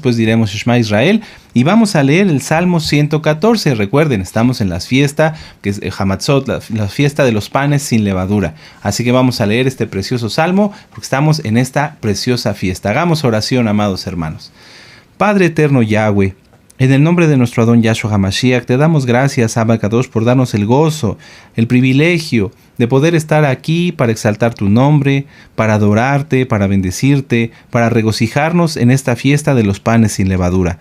después diremos Shema Israel y vamos a leer el Salmo 114. Recuerden, estamos en la fiesta, que es Hamatzot, la fiesta de los panes sin levadura. Así que vamos a leer este precioso Salmo porque estamos en esta preciosa fiesta. Hagamos oración, amados hermanos. Padre eterno Yahweh, en el nombre de nuestro Adón Yahshua HaMashiach, te damos gracias, Abba Kadosh, por darnos el gozo, el privilegio de poder estar aquí para exaltar tu nombre, para adorarte, para bendecirte, para regocijarnos en esta fiesta de los panes sin levadura.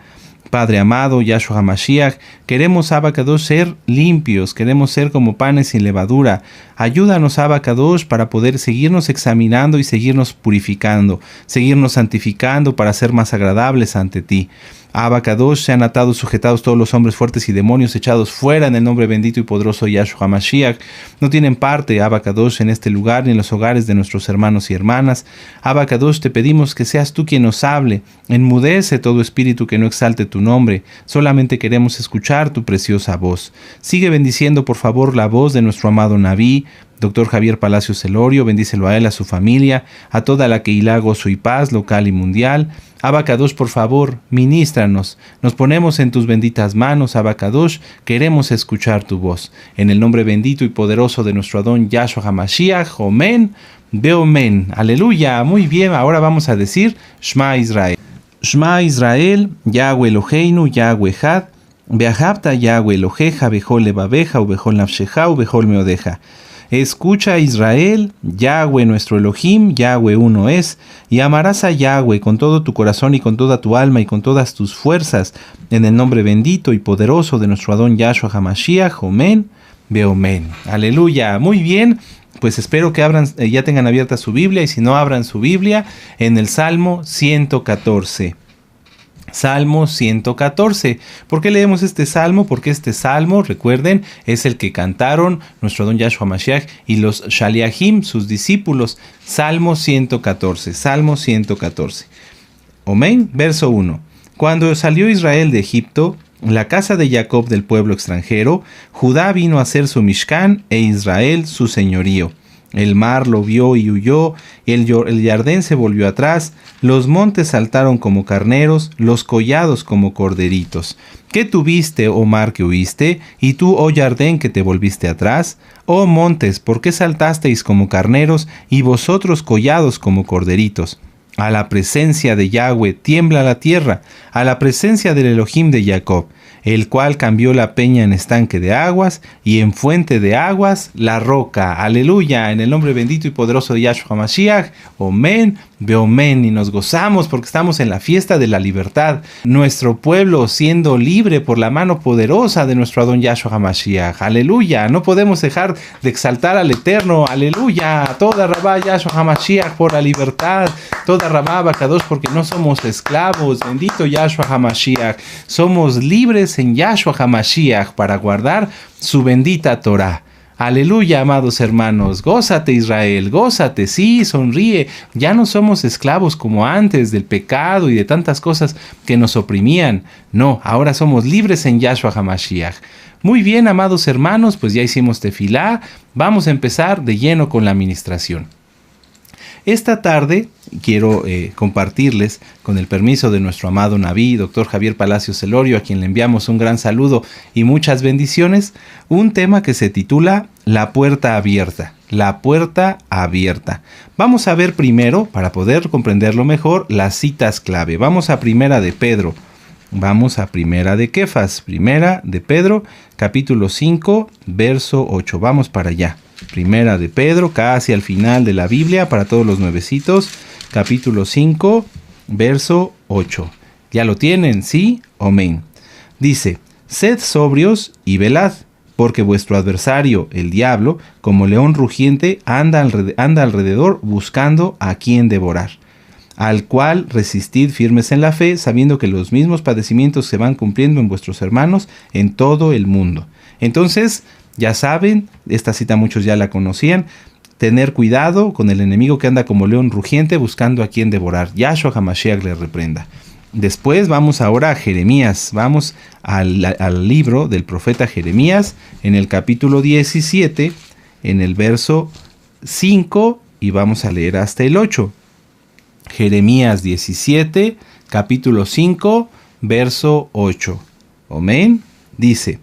Padre amado, Yahshua HaMashiach, queremos, Abba Kadosh, ser limpios, queremos ser como panes sin levadura. Ayúdanos, Abba Kadosh, para poder seguirnos examinando y seguirnos purificando, seguirnos santificando para ser más agradables ante ti. Abba Kadosh, sean atados, sujetados todos los hombres fuertes y demonios echados fuera en el nombre bendito y poderoso de Yahshua HaMashiach. No tienen parte, Abba Kadosh, en este lugar ni en los hogares de nuestros hermanos y hermanas. Abba Kadosh, te pedimos que seas tú quien nos hable. Enmudece todo espíritu que no exalte tu nombre. Solamente queremos escuchar tu preciosa voz. Sigue bendiciendo, por favor, la voz de nuestro amado Naví, Dr. Javier Palacios Elorio. Bendícelo a él, a su familia, a toda la Keilah Gozo y Paz, local y mundial. Abba Kadosh, por favor, ministranos. Nos ponemos en tus benditas manos, Abba Kadosh. Queremos escuchar tu voz. En el nombre bendito y poderoso de nuestro Adón Yahshua HaMashiach. Omen, Beomen. Aleluya. Muy bien, ahora vamos a decir Shema Israel. Shema Israel, Yahweh Eloheinu, Yahweh Had, Beahavta Yahweh Eloheja, Bechol levaveja, ubechol nafsheja, ubechol meodeja. Escucha Israel, Yahweh nuestro Elohim, Yahweh uno es, y amarás a Yahweh con todo tu corazón y con toda tu alma y con todas tus fuerzas, en el nombre bendito y poderoso de nuestro Adón Yahshua HaMashiach. Omen, Beomen. Aleluya. Muy bien, pues espero que ya tengan abierta su Biblia, y si no, abran su Biblia en el Salmo 114. Salmo 114. ¿Por qué leemos este salmo? Porque este salmo, recuerden, es el que cantaron nuestro Adón Yahshua HaMashiach y los Shaliachim, sus discípulos. Salmo 114. Salmo 114. Amén. Verso 1. Cuando salió Israel de Egipto, la casa de Jacob del pueblo extranjero, Judá vino a ser su Mishkan e Israel su señorío. El mar lo vio y huyó, el Jardín se volvió atrás, los montes saltaron como carneros, los collados como corderitos. ¿Qué tuviste, oh mar, que huiste? Y tú, oh Jardín, que te volviste atrás. Oh montes, ¿por qué saltasteis como carneros, y vosotros collados como corderitos? A la presencia de Yahweh tiembla la tierra, a la presencia del Elohim de Jacob, el cual cambió la peña en estanque de aguas y en fuente de aguas la roca. Aleluya, en el nombre bendito y poderoso de Yahshua HaMashiach. Omen, Beomen. Y nos gozamos porque estamos en la fiesta de la libertad. Nuestro pueblo siendo libre por la mano poderosa de nuestro Adón Yahshua HaMashiach. Aleluya, no podemos dejar de exaltar al Eterno. Aleluya, toda Rabá Yahshua HaMashiach por la libertad. Toda Rabá Abba Kadosh porque no somos esclavos. Bendito Yahshua HaMashiach. Somos libres en Yahshua HaMashiach para guardar su bendita Torah. Aleluya, amados hermanos. Gózate, Israel, gózate, sí, sonríe. Ya no somos esclavos como antes del pecado y de tantas cosas que nos oprimían. No, ahora somos libres en Yahshua HaMashiach. Muy bien, amados hermanos, pues ya hicimos tefilá. Vamos a empezar de lleno con la administración. Esta tarde quiero compartirles, con el permiso de nuestro amado Naví, Dr. Javier Palacios Elorio, a quien le enviamos un gran saludo y muchas bendiciones, un tema que se titula La Puerta Abierta. La Puerta Abierta. Vamos a ver primero, para poder comprenderlo mejor, las citas clave. Vamos a Primera de Pedro. Vamos a Primera de Kefas. Primera de Pedro, capítulo 5, verso 8. Vamos para allá. Primera de Pedro, casi al final de la Biblia, para todos los nuevecitos, capítulo 5, verso 8. ¿Ya lo tienen? ¿Sí? Amén. Dice, sed sobrios y velad, porque vuestro adversario, el diablo, como león rugiente, anda alrededor buscando a quien devorar. Al cual resistid firmes en la fe, sabiendo que los mismos padecimientos se van cumpliendo en vuestros hermanos en todo el mundo. Entonces, ya saben, esta cita muchos ya la conocían, tener cuidado con el enemigo que anda como león rugiente buscando a quien devorar. Yahshua HaMashiach le reprenda. Después vamos ahora a Jeremías, vamos al libro del profeta Jeremías, en el capítulo 17, en el verso 5, y vamos a leer hasta el 8. Jeremías 17, capítulo 5, verso 8. Amén. Dice: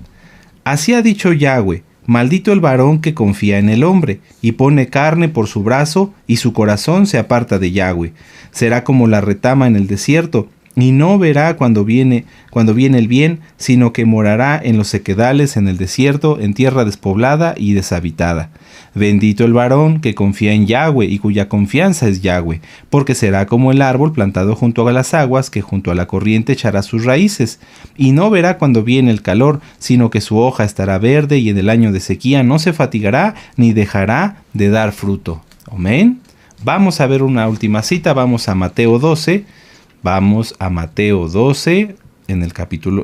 así ha dicho Yahweh: maldito el varón que confía en el hombre, y pone carne por su brazo, y su corazón se aparta de Yahweh. Será como la retama en el desierto, y no verá cuando viene el bien, sino que morará en los sequedales, en el desierto, en tierra despoblada y deshabitada. Bendito el varón que confía en Yahweh y cuya confianza es Yahweh, porque será como el árbol plantado junto a las aguas, que junto a la corriente echará sus raíces, y no verá cuando viene el calor, sino que su hoja estará verde, y en el año de sequía no se fatigará ni dejará de dar fruto. Amén. Vamos a ver una última cita. Vamos a Mateo 12. Vamos a Mateo 12, en el capítulo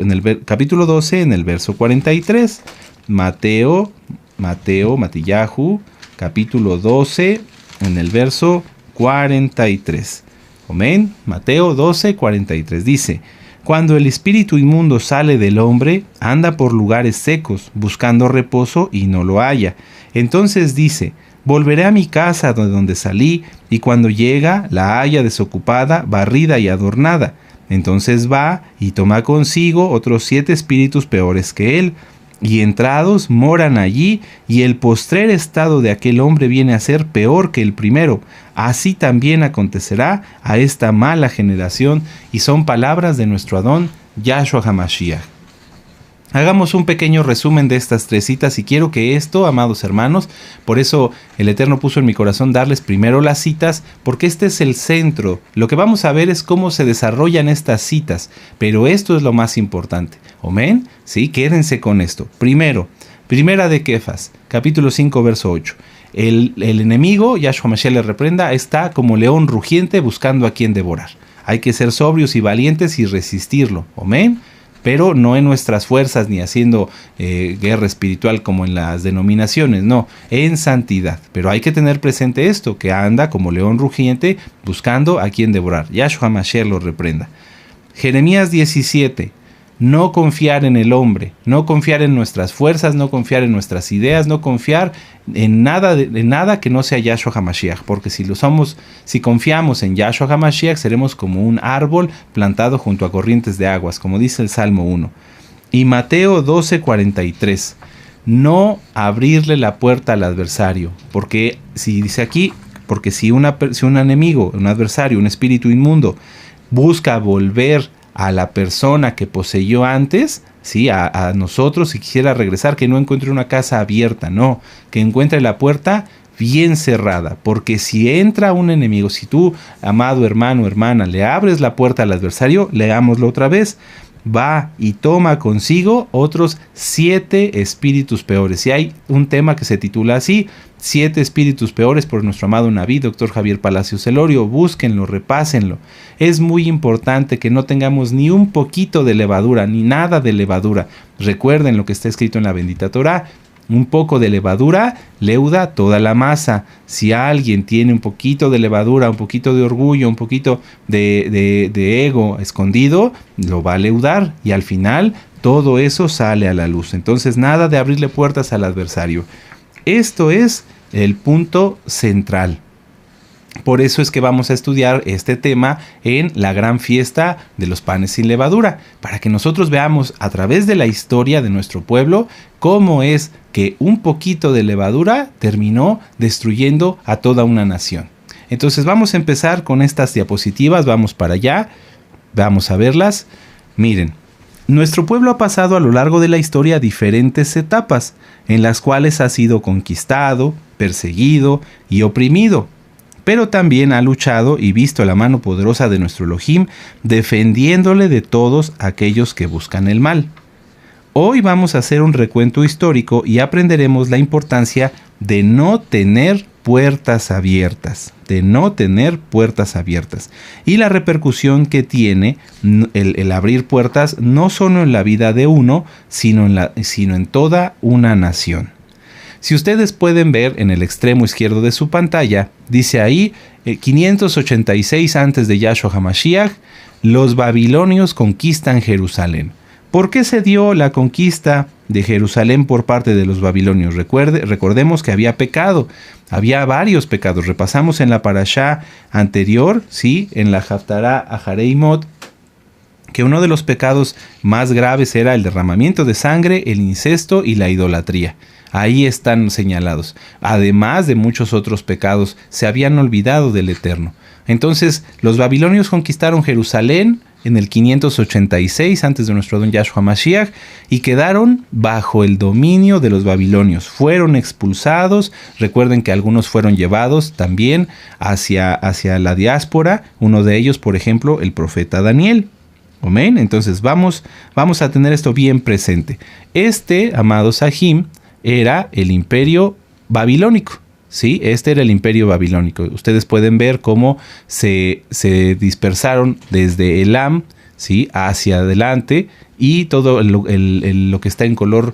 12, en el verso 43. Matillahu, capítulo 12, en el verso 43. Amén. Mateo 12, 43 dice: cuando el espíritu inmundo sale del hombre, anda por lugares secos, buscando reposo y no lo halla. Entonces dice: volveré a mi casa de donde salí, y cuando llega la halla desocupada, barrida y adornada. Entonces va y toma consigo otros 7 espíritus peores que él, y entrados moran allí, y el postrer estado de aquel hombre viene a ser peor que el primero. Así también acontecerá a esta mala generación. Y son palabras de nuestro Adón, Yahshua HaMashiach. Hagamos un pequeño resumen de estas 3 citas, y quiero que esto, amados hermanos, por eso el Eterno puso en mi corazón darles primero las citas, porque este es el centro. Lo que vamos a ver es cómo se desarrollan estas citas, pero esto es lo más importante. ¿Amén? Sí, quédense con esto. Primera de Kefas, capítulo 5, verso 8. El enemigo, Yahshua Mashiach le reprenda, está como león rugiente buscando a quien devorar. Hay que ser sobrios y valientes y resistirlo. ¿Amén? Pero no en nuestras fuerzas ni haciendo guerra espiritual como en las denominaciones, no, en santidad. Pero hay que tener presente esto, que anda como león rugiente buscando a quien devorar. Yahshua Mashiach lo reprenda. Jeremías 17. No confiar en el hombre, no confiar en nuestras fuerzas, no confiar en nuestras ideas, no confiar en nada que no sea Yahshua HaMashiach, porque si confiamos en Yahshua HaMashiach, seremos como un árbol plantado junto a corrientes de aguas, como dice el Salmo 1. Y Mateo 12:43, no abrirle la puerta al adversario, porque si dice aquí, porque si un enemigo, un adversario, un espíritu inmundo, busca volver a la persona que poseyó antes, ¿sí? a nosotros, si quisiera regresar, que no encuentre una casa abierta, no, que encuentre la puerta bien cerrada, porque si entra un enemigo, si tú, amado hermano, hermana, le abres la puerta al adversario, leámoslo otra vez, va y toma consigo otros 7 espíritus peores. Y hay un tema que se titula así, 7 espíritus peores, por nuestro amado Naví, Dr. Javier Palacios Elorio. Búsquenlo, repásenlo. Es muy importante que no tengamos ni un poquito de levadura, ni nada de levadura. Recuerden lo que está escrito en la bendita Torá. Un poco de levadura leuda toda la masa. Si alguien tiene un poquito de levadura, un poquito de orgullo, un poquito de ego escondido, lo va a leudar, y al final todo eso sale a la luz. Entonces nada de abrirle puertas al adversario. Esto es el punto central. Por eso es que vamos a estudiar este tema en la gran fiesta de los panes sin levadura, para que nosotros veamos a través de la historia de nuestro pueblo cómo es que un poquito de levadura terminó destruyendo a toda una nación. Entonces vamos a empezar con estas diapositivas, vamos para allá, vamos a verlas. Miren, nuestro pueblo ha pasado a lo largo de la historia diferentes etapas, en las cuales ha sido conquistado, perseguido y oprimido. Pero también ha luchado y visto la mano poderosa de nuestro Elohim, defendiéndole de todos aquellos que buscan el mal. Hoy vamos a hacer un recuento histórico y aprenderemos la importancia de no tener puertas abiertas, y la repercusión que tiene el abrir puertas no solo en la vida de uno, sino en toda una nación. Si ustedes pueden ver en el extremo izquierdo de su pantalla, dice ahí 586 antes de Yahshua HaMashiach, los babilonios conquistan Jerusalén. ¿Por qué se dio la conquista de Jerusalén por parte de los babilonios? Recordemos que había pecado, había varios pecados. Repasamos en la parashá anterior, ¿sí? En la Haftará Ahareimot, que uno de los pecados más graves era el derramamiento de sangre, el incesto y la idolatría. Ahí están señalados. Además de muchos otros pecados, se habían olvidado del Eterno. Entonces, los babilonios conquistaron Jerusalén en el 586 antes de nuestro Adón Yahshua Mashiach y quedaron bajo el dominio de los babilonios. Fueron expulsados. Recuerden que algunos fueron llevados también hacia la diáspora. Uno de ellos, por ejemplo, el profeta Daniel. Amén. Entonces vamos a tener esto bien presente. Amados Sahim, era el imperio babilónico. ¿Sí? Este era el imperio babilónico. Ustedes pueden ver cómo se dispersaron desde Elam, ¿sí? Hacia adelante, y todo lo que está en color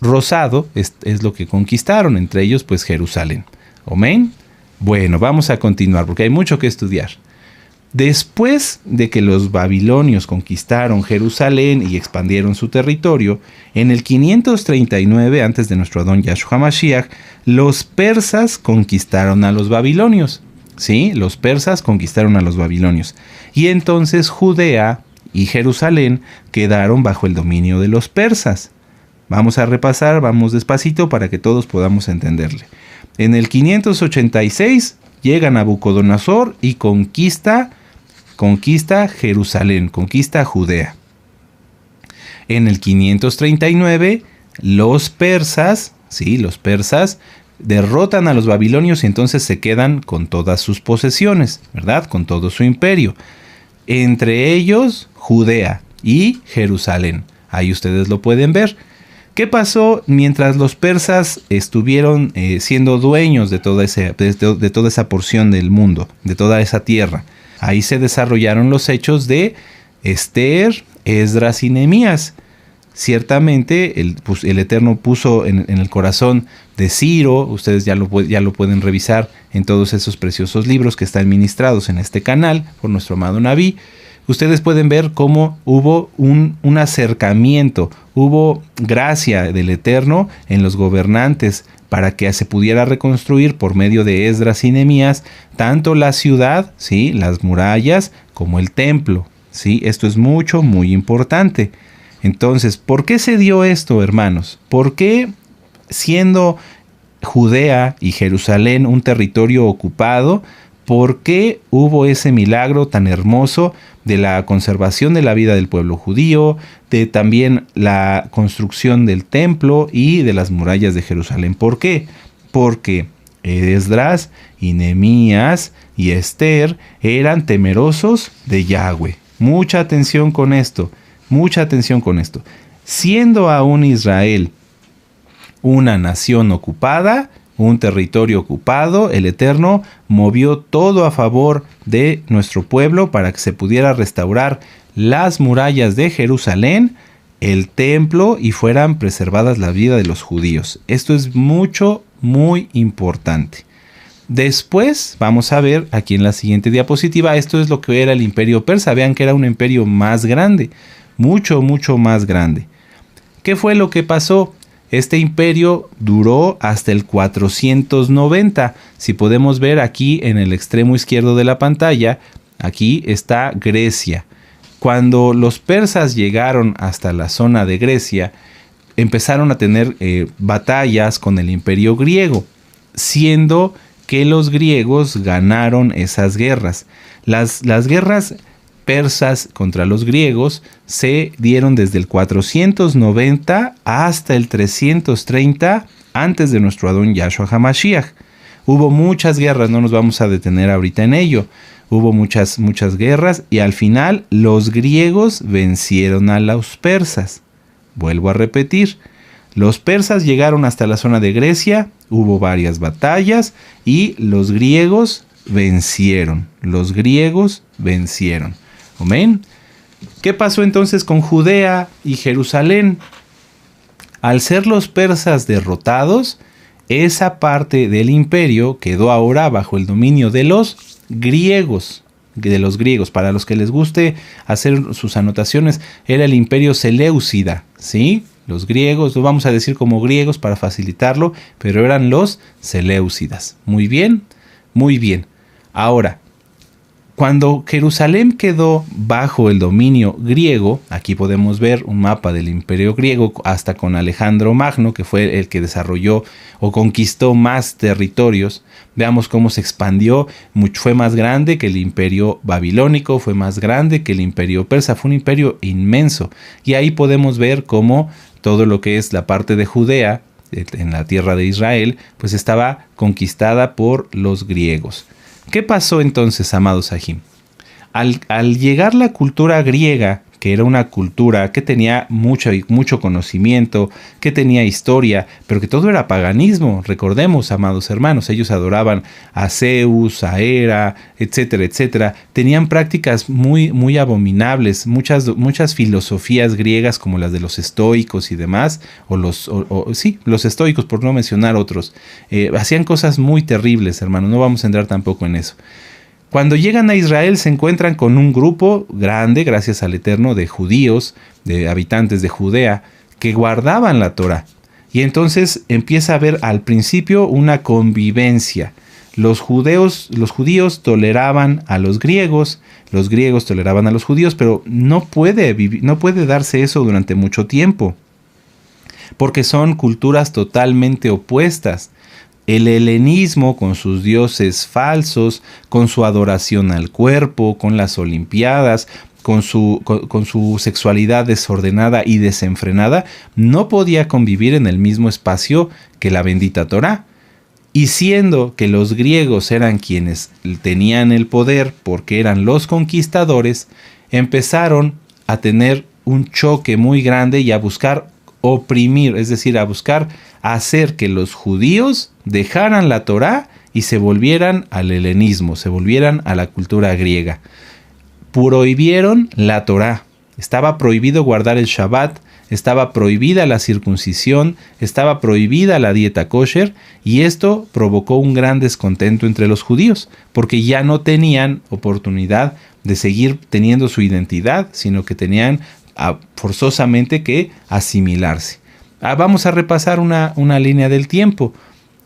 rosado es lo que conquistaron, entre ellos pues Jerusalén. Amén. Bueno, vamos a continuar porque hay mucho que estudiar. Después de que los babilonios conquistaron Jerusalén y expandieron su territorio, en el 539 antes de nuestro Adón Yahshua Mashiach, los persas conquistaron a los babilonios. ¿Sí? Los persas conquistaron a los babilonios. Y entonces Judea y Jerusalén quedaron bajo el dominio de los persas. Vamos a repasar, vamos despacito para que todos podamos entenderle. En el 586 llega Nabucodonosor y conquista Jerusalén, conquista Judea. En el 539, los persas derrotan a los babilonios y entonces se quedan con todas sus posesiones, ¿verdad? Con todo su imperio. Entre ellos, Judea y Jerusalén. Ahí ustedes lo pueden ver. ¿Qué pasó mientras los persas estuvieron siendo dueños de toda esa porción del mundo, de toda esa tierra? Ahí se desarrollaron los hechos de Esther, Esdras y Nehemías. Ciertamente el Eterno puso en el corazón de Ciro, ustedes ya lo pueden revisar en todos esos preciosos libros que están ministrados en este canal por nuestro amado Naví. Ustedes pueden ver cómo hubo un acercamiento, hubo gracia del Eterno en los gobernantes para que se pudiera reconstruir por medio de Esdras y Nehemías tanto la ciudad, ¿sí? Las murallas, como el templo. ¿Sí? Esto es muy importante. Entonces, ¿por qué se dio esto, hermanos? ¿Por qué, siendo Judea y Jerusalén un territorio ocupado, por qué hubo ese milagro tan hermoso de la conservación de la vida del pueblo judío, de también la construcción del templo y de las murallas de Jerusalén? ¿Por qué? Porque Esdras y Nehemías y Esther eran temerosos de Yahweh. Mucha atención con esto, mucha atención con esto. Siendo aún Israel una nación ocupada, un territorio ocupado, el Eterno movió todo a favor de nuestro pueblo para que se pudiera restaurar las murallas de Jerusalén, el templo, y fueran preservadas la vida de los judíos. Esto es muy importante. Después vamos a ver aquí en la siguiente diapositiva, esto es lo que era el imperio persa. Vean que era un imperio más grande, mucho más grande. ¿Qué fue lo que pasó? Este imperio duró hasta el 490. Si podemos ver aquí en el extremo izquierdo de la pantalla, aquí está Grecia. Cuando los persas llegaron hasta la zona de Grecia, empezaron a tener batallas con el imperio griego, siendo que los griegos ganaron esas guerras. Las guerras persas contra los griegos se dieron desde el 490 hasta el 330 antes de nuestro Adón Yahshua HaMashiach. Hubo muchas guerras, no nos vamos a detener ahorita en ello. Hubo muchas guerras y al final los griegos vencieron a los persas. Vuelvo a repetir, los persas llegaron hasta la zona de Grecia, hubo varias batallas y los griegos vencieron. Amén. ¿Qué pasó entonces con Judea y Jerusalén? Al ser los persas derrotados, esa parte del imperio quedó ahora bajo el dominio de los griegos. Para los que les guste hacer sus anotaciones, era el imperio seleucida, ¿sí? Los griegos, lo vamos a decir como griegos para facilitarlo, pero eran los seleucidas. Muy bien. Ahora, Cuando Jerusalén quedó bajo el dominio griego, aquí podemos ver un mapa del Imperio griego hasta con Alejandro Magno, que fue el que desarrolló o conquistó más territorios. Veamos cómo se expandió, fue más grande que el Imperio babilónico, fue más grande que el Imperio persa, fue un imperio inmenso. Y ahí podemos ver cómo todo lo que es la parte de Judea, en la tierra de Israel, pues estaba conquistada por los griegos. ¿Qué pasó entonces, amados Sahim? Al llegar la cultura griega, que era una cultura que tenía mucho conocimiento, que tenía historia, pero que todo era paganismo. Recordemos, amados hermanos, ellos adoraban a Zeus, a Hera, etcétera, etcétera. Tenían prácticas muy abominables, muchas filosofías griegas como las de los estoicos y demás, los estoicos, por no mencionar otros. Hacían cosas muy terribles, hermanos, no vamos a entrar tampoco en eso. Cuando llegan a Israel se encuentran con un grupo grande, gracias al Eterno, de judíos, de habitantes de Judea, que guardaban la Torá. Y entonces empieza a haber al principio una convivencia. Los judíos toleraban a los griegos toleraban a los judíos, pero no puede darse eso durante mucho tiempo, porque son culturas totalmente opuestas. El helenismo, con sus dioses falsos, con su adoración al cuerpo, con las olimpiadas, con su sexualidad desordenada y desenfrenada, no podía convivir en el mismo espacio que la bendita Torá. Y siendo que los griegos eran quienes tenían el poder porque eran los conquistadores, empezaron a tener un choque muy grande y a buscar oprimir, es decir, a buscar hacer que los judíos dejaran la Torá y se volvieran al helenismo, se volvieran a la cultura griega. Prohibieron la Torá. Estaba prohibido guardar el Shabbat, estaba prohibida la circuncisión, estaba prohibida la dieta kosher, y esto provocó un gran descontento entre los judíos, porque ya no tenían oportunidad de seguir teniendo su identidad, sino que tenían forzosamente que asimilarse. Vamos a repasar una línea del tiempo.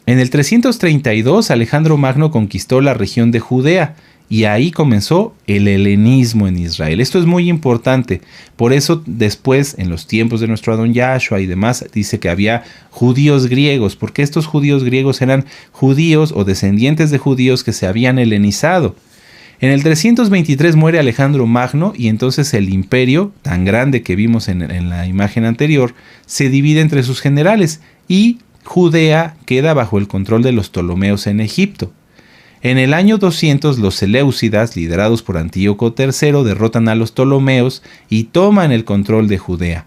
En el 332 Alejandro Magno conquistó la región de Judea y ahí comenzó el helenismo en Israel. Esto es muy importante. Por eso después, en los tiempos de nuestro Adón Yahshua y demás, dice que había judíos griegos, porque estos judíos griegos eran judíos o descendientes de judíos que se habían helenizado. En el 323 muere Alejandro Magno y entonces el imperio, tan grande que vimos en la imagen anterior, se divide entre sus generales y Judea queda bajo el control de los Ptolomeos en Egipto. En el año 200 los seleucidas, liderados por Antíoco III, derrotan a los Ptolomeos y toman el control de Judea.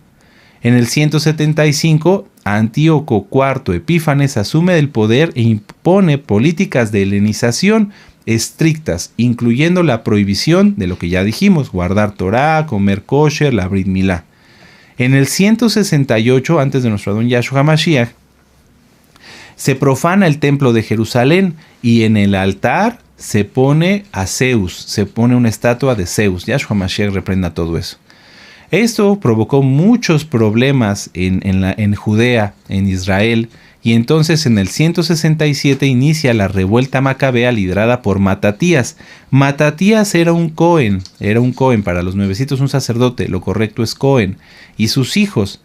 En el 175, Antíoco IV Epífanes asume el poder e impone políticas de helenización estrictas, incluyendo la prohibición de lo que ya dijimos, guardar Torá, comer kosher, la Brit Milá. En el 168, antes de nuestro Adón Yahshua Mashiach, se profana el templo de Jerusalén y en el altar se pone a Zeus, se pone una estatua de Zeus. Yahshua Mashiach reprenda todo eso. Esto provocó muchos problemas en Judea, en Israel, y entonces en el 167 inicia la revuelta macabea liderada por Matatías. Matatías era un Cohen para los nuevecitos, un sacerdote, lo correcto es Cohen, y sus hijos.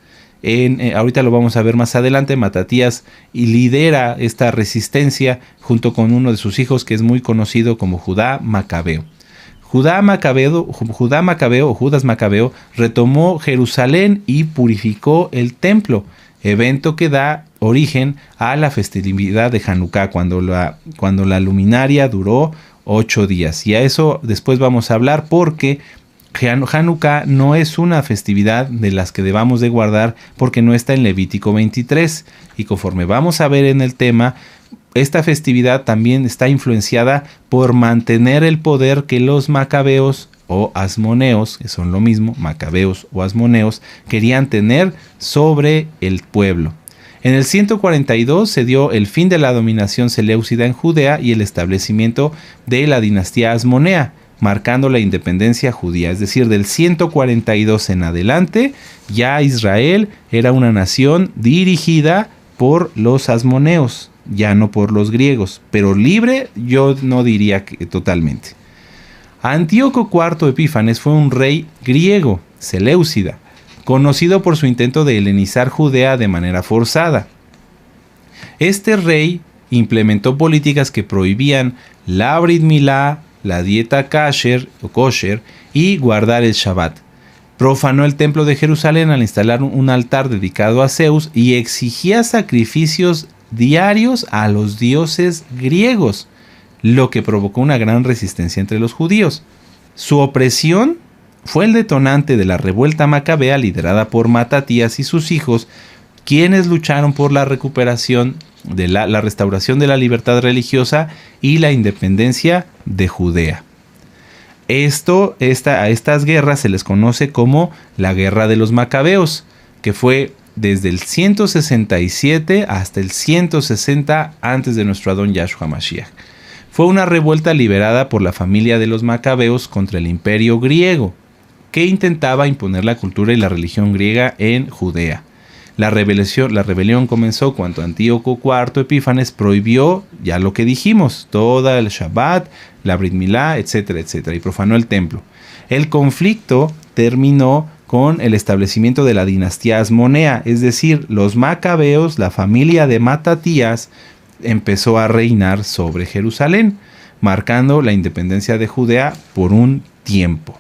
Ahorita lo vamos a ver más adelante. Matatías lidera esta resistencia junto con uno de sus hijos que es muy conocido como Judá Macabeo. Judas Macabeo retomó Jerusalén y purificó el templo, evento que da origen a la festividad de Hanukkah, cuando la luminaria duró 8 días. Y a eso después vamos a hablar, porque Hanukkah no es una festividad de las que debamos de guardar, porque no está en Levítico 23. Y conforme vamos a ver en el tema, esta festividad también está influenciada por mantener el poder que los macabeos o asmoneos, que son lo mismo, macabeos o asmoneos, querían tener sobre el pueblo. En el 142 se dio el fin de la dominación seleucida en Judea y el establecimiento de la dinastía asmonea, marcando la independencia judía. Es decir, del 142 en adelante, ya Israel era una nación dirigida por los asmoneos, ya no por los griegos, pero libre yo no diría que totalmente. Antíoco IV Epífanes fue un rey griego, Seleucida, conocido por su intento de helenizar Judea de manera forzada. Este rey implementó políticas que prohibían la Brit Milá, la dieta kosher y guardar el Shabbat. Profanó el templo de Jerusalén al instalar un altar dedicado a Zeus y exigía sacrificios diarios a los dioses griegos, lo que provocó una gran resistencia entre los judíos. Su opresión fue el detonante de la revuelta macabea liderada por Matatías y sus hijos, quienes lucharon por la recuperación de la restauración de la libertad religiosa y la independencia de Judea. A estas guerras se les conoce como la Guerra de los Macabeos, que fue desde el 167 hasta el 160 antes de nuestro Adón Yahshua Mashiach. Fue una revuelta liderada por la familia de los Macabeos contra el imperio griego, que intentaba imponer la cultura y la religión griega en Judea. La rebelión comenzó cuando Antíoco IV Epífanes prohibió, ya lo que dijimos, toda el Shabbat, la Brit Milá, etcétera, etcétera, y profanó el templo. El conflicto terminó con el establecimiento de la dinastía Asmonea, es decir, los Macabeos, la familia de Matatías, empezó a reinar sobre Jerusalén, marcando la independencia de Judea por un tiempo.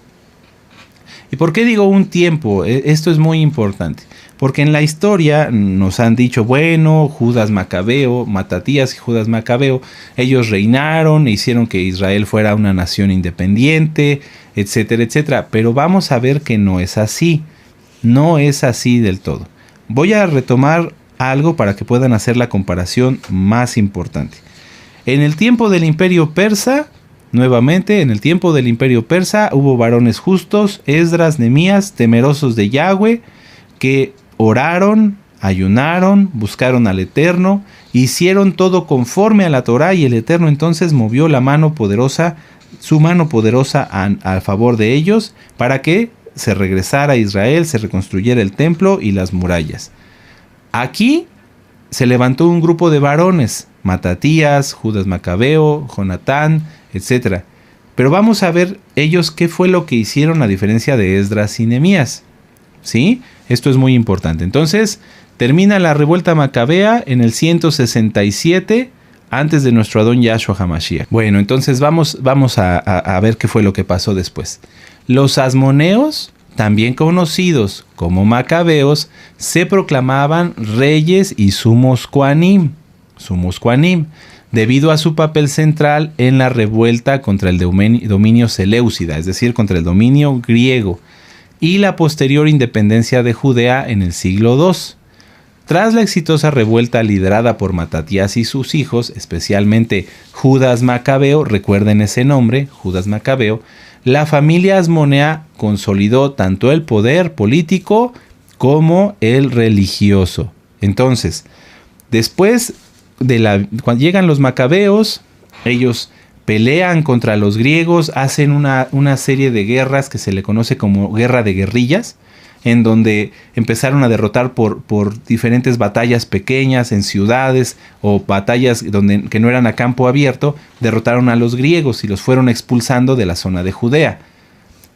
¿Y por qué digo un tiempo? Esto es muy importante. Porque en la historia nos han dicho, bueno, Judas Macabeo, Matatías y Judas Macabeo, ellos reinaron e hicieron que Israel fuera una nación independiente, etcétera, etcétera. Pero vamos a ver que no es así. No es así del todo. Voy a retomar algo para que puedan hacer la comparación más importante. En el tiempo del Imperio Persa, nuevamente, en el tiempo del Imperio Persa hubo varones justos, Esdras, Nehemías, temerosos de Yahweh, que oraron, ayunaron, buscaron al Eterno, hicieron todo conforme a la Torá, y el Eterno entonces movió la mano poderosa, su mano poderosa a favor de ellos, para que se regresara a Israel, se reconstruyera el templo y las murallas. Aquí se levantó un grupo de varones, Matatías, Judas Macabeo, Jonatán, etc. Pero vamos a ver ellos qué fue lo que hicieron a diferencia de Esdras y Nehemías. ¿Sí? Esto es muy importante. Entonces, termina la revuelta macabea en el 167 antes de nuestro Adón Yahshua HaMashiach. Bueno, entonces vamos a ver qué fue lo que pasó después. Los asmoneos, también conocidos como macabeos, se proclamaban reyes y sumos kohanim, debido a su papel central en la revuelta contra el dominio seleucida, es decir, contra el dominio griego, y la posterior independencia de Judea en el siglo II. Tras la exitosa revuelta liderada por Matatías y sus hijos, especialmente Judas Macabeo, recuerden ese nombre, Judas Macabeo, la familia asmonea consolidó tanto el poder político como el religioso. Entonces, después cuando llegan los macabeos, ellos pelean contra los griegos, hacen una serie de guerras que se le conoce como guerra de guerrillas, en donde empezaron a derrotar por diferentes batallas pequeñas en ciudades o batallas que no eran a campo abierto, derrotaron a los griegos y los fueron expulsando de la zona de Judea.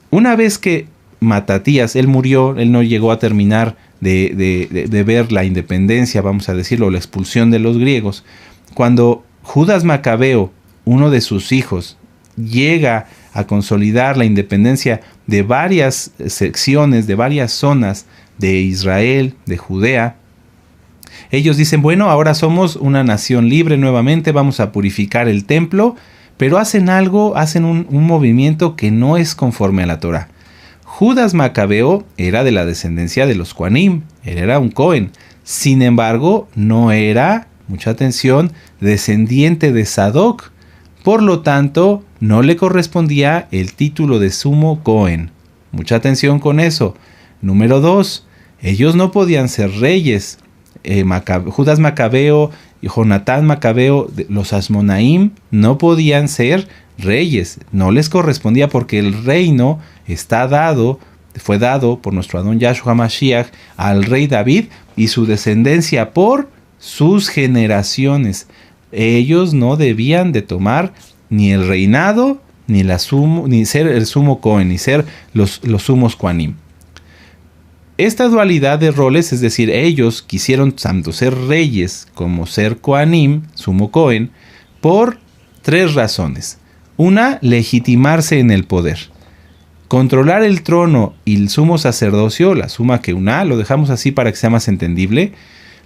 Una vez que Matatías, él murió, él no llegó a terminar de ver la independencia, vamos a decirlo, la expulsión de los griegos. Cuando Judas Macabeo, uno de sus hijos, llega a consolidar la independencia de varias secciones, de varias zonas de Israel, de Judea, ellos dicen, bueno, ahora somos una nación libre nuevamente, vamos a purificar el templo, pero hacen un movimiento que no es conforme a la Torá. Judas Macabeo era de la descendencia de los Kohanim, él era un Cohen, sin embargo, no era, mucha atención, descendiente de Sadoc. Por lo tanto, no le correspondía el título de sumo Cohen. Mucha atención con eso. Número 2. Ellos no podían ser reyes. Judas Macabeo y Jonatán Macabeo, los Asmonaim, no podían ser reyes. No les correspondía porque el reino fue dado por nuestro Adón Yahshua Mashiach al rey David y su descendencia por sus generaciones. Ellos no debían de tomar ni el reinado ni ser el sumo Cohen, ni ser los sumos Kohanim. Esta dualidad de roles, es decir, ellos quisieron tanto ser reyes como ser Kohanim, sumo Cohen, por 3 razones. Una, legitimarse en el poder. Controlar el trono y el sumo sacerdocio, la suma Keuná, lo dejamos así para que sea más entendible,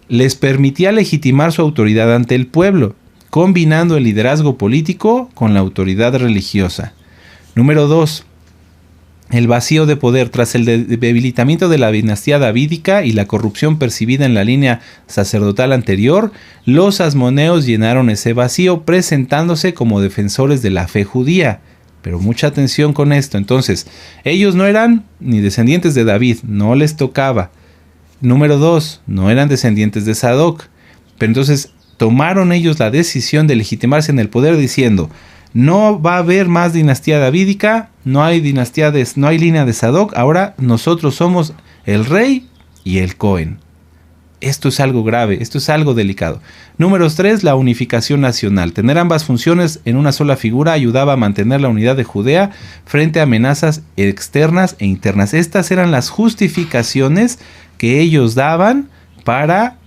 les permitía legitimar su autoridad ante el pueblo, combinando el liderazgo político con la autoridad religiosa. Número 2. El vacío de poder. Tras el debilitamiento de la dinastía davídica y la corrupción percibida en la línea sacerdotal anterior, los asmoneos llenaron ese vacío presentándose como defensores de la fe judía. Pero mucha atención con esto. Entonces, ellos no eran ni descendientes de David, no les tocaba. Número 2, no eran descendientes de Sadoc. Pero entonces tomaron ellos la decisión de legitimarse en el poder diciendo: no va a haber más dinastía davídica, no hay línea de Sadoc, ahora nosotros somos el rey y el Cohen. Esto es algo grave, esto es algo delicado. Número 3, la unificación nacional. Tener ambas funciones en una sola figura ayudaba a mantener la unidad de Judea frente a amenazas externas e internas. Estas eran las justificaciones que ellos daban para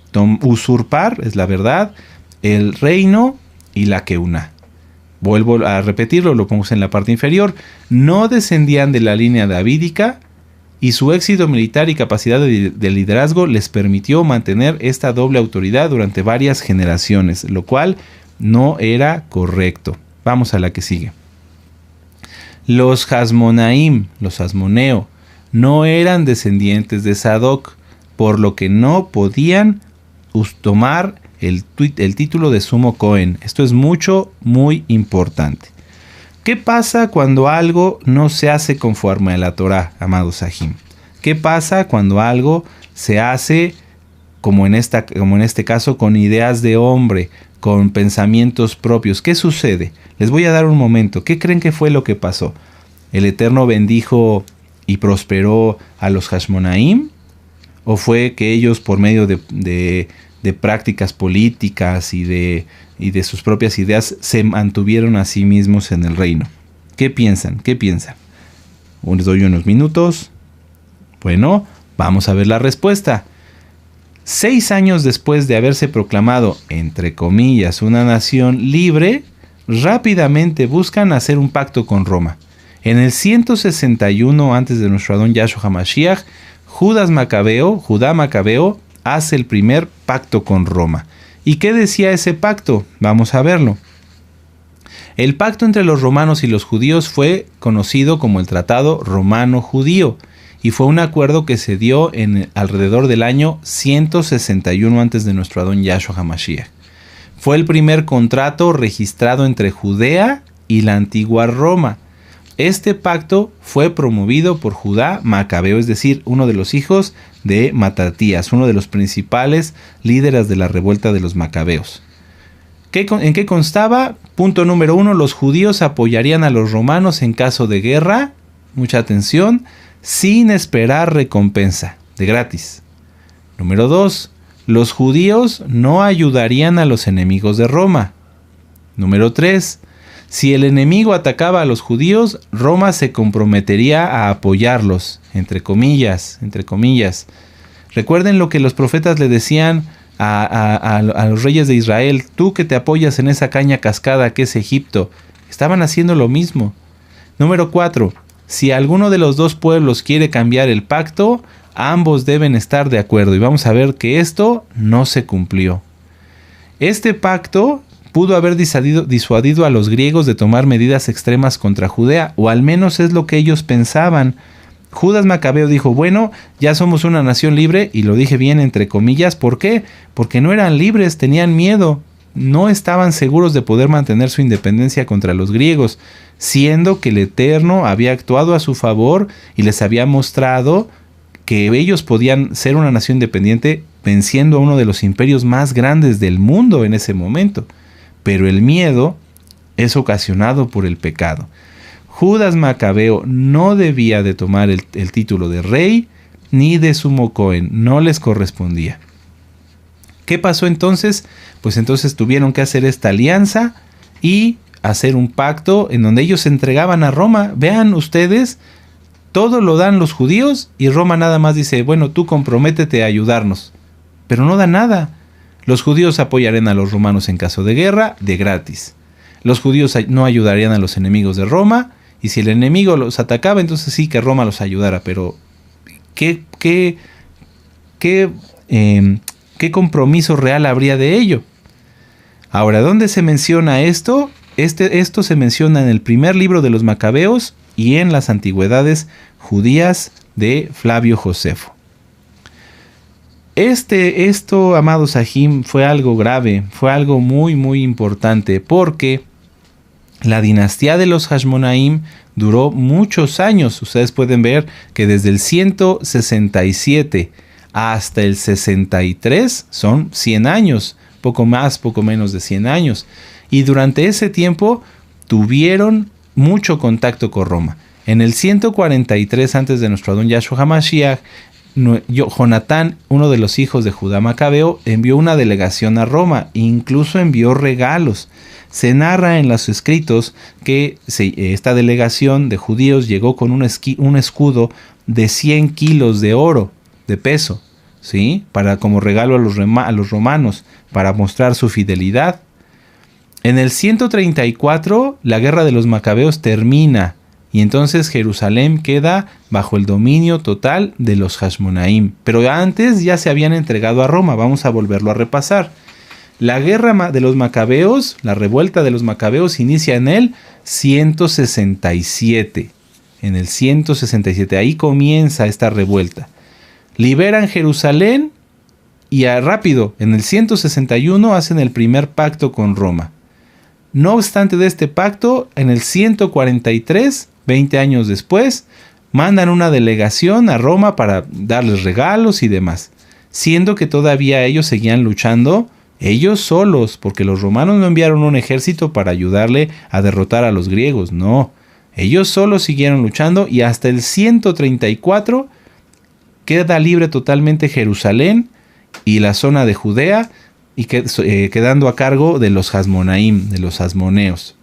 usurpar, es la verdad, el reino y la Keuná. Vuelvo a repetirlo, lo pongo en la parte inferior. No descendían de la línea davídica y su éxito militar y capacidad de liderazgo les permitió mantener esta doble autoridad durante varias generaciones, lo cual no era correcto. Vamos a la que sigue. Los Hasmonaim, los Hasmoneo, no eran descendientes de Sadoc, por lo que no podían tomar el título de sumo Cohen. Esto es muy importante. ¿Qué pasa cuando algo no se hace conforme a la Torá, amados Sahim? ¿Qué pasa cuando algo se hace, como en este caso, con ideas de hombre, con pensamientos propios? ¿Qué sucede? Les voy a dar un momento. ¿Qué creen que fue lo que pasó? ¿El Eterno bendijo y prosperó a los Hashmonaim? ¿O fue que ellos, por medio de prácticas políticas y de sus propias ideas, se mantuvieron a sí mismos en el reino? ¿Qué piensan? Les doy unos minutos. Bueno, vamos a ver la respuesta. 6 años después de haberse proclamado, entre comillas, una nación libre, rápidamente buscan hacer un pacto con Roma. En el 161 antes de nuestro Adón Yahshua HaMashiach, Judá Macabeo hace el primer pacto con Roma. ¿Y qué decía ese pacto? Vamos a verlo. El pacto entre los romanos y los judíos fue conocido como el Tratado Romano-Judío y fue un acuerdo que se dio alrededor del año 161 antes de nuestro Adón Yahshua HaMashiach. Fue el primer contrato registrado entre Judea y la antigua Roma. Este pacto fue promovido por Judá Macabeo, es decir, uno de los hijos de Matatías, uno de los principales líderes de la revuelta de los Macabeos. ¿En qué constaba? Punto número 1, los judíos apoyarían a los romanos en caso de guerra, mucha atención, sin esperar recompensa, de gratis. Número 2, los judíos no ayudarían a los enemigos de Roma. Número 3, si el enemigo atacaba a los judíos, Roma se comprometería a apoyarlos, entre comillas. Recuerden lo que los profetas le decían a los reyes de Israel: tú que te apoyas en esa caña cascada que es Egipto. Estaban haciendo lo mismo. Número 4. Si alguno de los dos pueblos quiere cambiar el pacto, ambos deben estar de acuerdo. Y vamos a ver que esto no se cumplió. Este pacto pudo haber disuadido a los griegos de tomar medidas extremas contra Judea, o al menos es lo que ellos pensaban. Judas Macabeo dijo: bueno, ya somos una nación libre, y lo dije bien entre comillas. ¿Por qué? Porque no eran libres, tenían miedo, no estaban seguros de poder mantener su independencia contra los griegos, siendo que el Eterno había actuado a su favor y les había mostrado que ellos podían ser una nación independiente venciendo a uno de los imperios más grandes del mundo en ese momento. Pero el miedo es ocasionado por el pecado. Judas Macabeo no debía de tomar el título de rey ni de sumo Cohen, no les correspondía. ¿Qué pasó entonces? Pues entonces tuvieron que hacer esta alianza y hacer un pacto en donde ellos se entregaban a Roma. Vean ustedes, todo lo dan los judíos y Roma nada más dice, bueno, tú comprométete a ayudarnos. Pero no da nada. Los judíos apoyarían a los romanos en caso de guerra, de gratis. Los judíos no ayudarían a los enemigos de Roma, y si el enemigo los atacaba, entonces sí que Roma los ayudara. Pero ¿qué compromiso real habría de ello? Ahora, ¿dónde se menciona esto? Esto se menciona en el primer libro de los Macabeos y en las antigüedades judías de Flavio Josefo. Esto, amados Sahim, fue algo grave, fue algo muy, muy importante, porque la dinastía de los Hashmonaim duró muchos años. Ustedes pueden ver que desde el 167 hasta el 63 son 100 años, poco más, poco menos de 100 años. Y durante ese tiempo tuvieron mucho contacto con Roma. En el 143 antes de nuestro Adón Yahshua HaMashiach, Jonatán, uno de los hijos de Judá Macabeo, envió una delegación a Roma, incluso envió regalos. Se narra en los escritos que esta delegación de judíos llegó con un escudo de 100 kilos de oro, de peso, ¿sí? Como regalo a los romanos, para mostrar su fidelidad. En el 134, la guerra de los Macabeos termina, y entonces Jerusalén queda bajo el dominio total de los Hashmonaim. Pero antes ya se habían entregado a Roma. Vamos a volverlo a repasar. La guerra de los Macabeos, la revuelta de los Macabeos, inicia en el 167. En el 167, ahí comienza esta revuelta. Liberan Jerusalén y rápido, en el 161 hacen el primer pacto con Roma. No obstante de este pacto, en el 143, 20 años después, mandan una delegación a Roma para darles regalos y demás, siendo que todavía ellos seguían luchando ellos solos, porque los romanos no enviaron un ejército para ayudarle a derrotar a los griegos, no. Ellos solos siguieron luchando y hasta el 134 queda libre totalmente Jerusalén y la zona de Judea, y quedando a cargo de los Hasmonaim, de los Hasmoneos.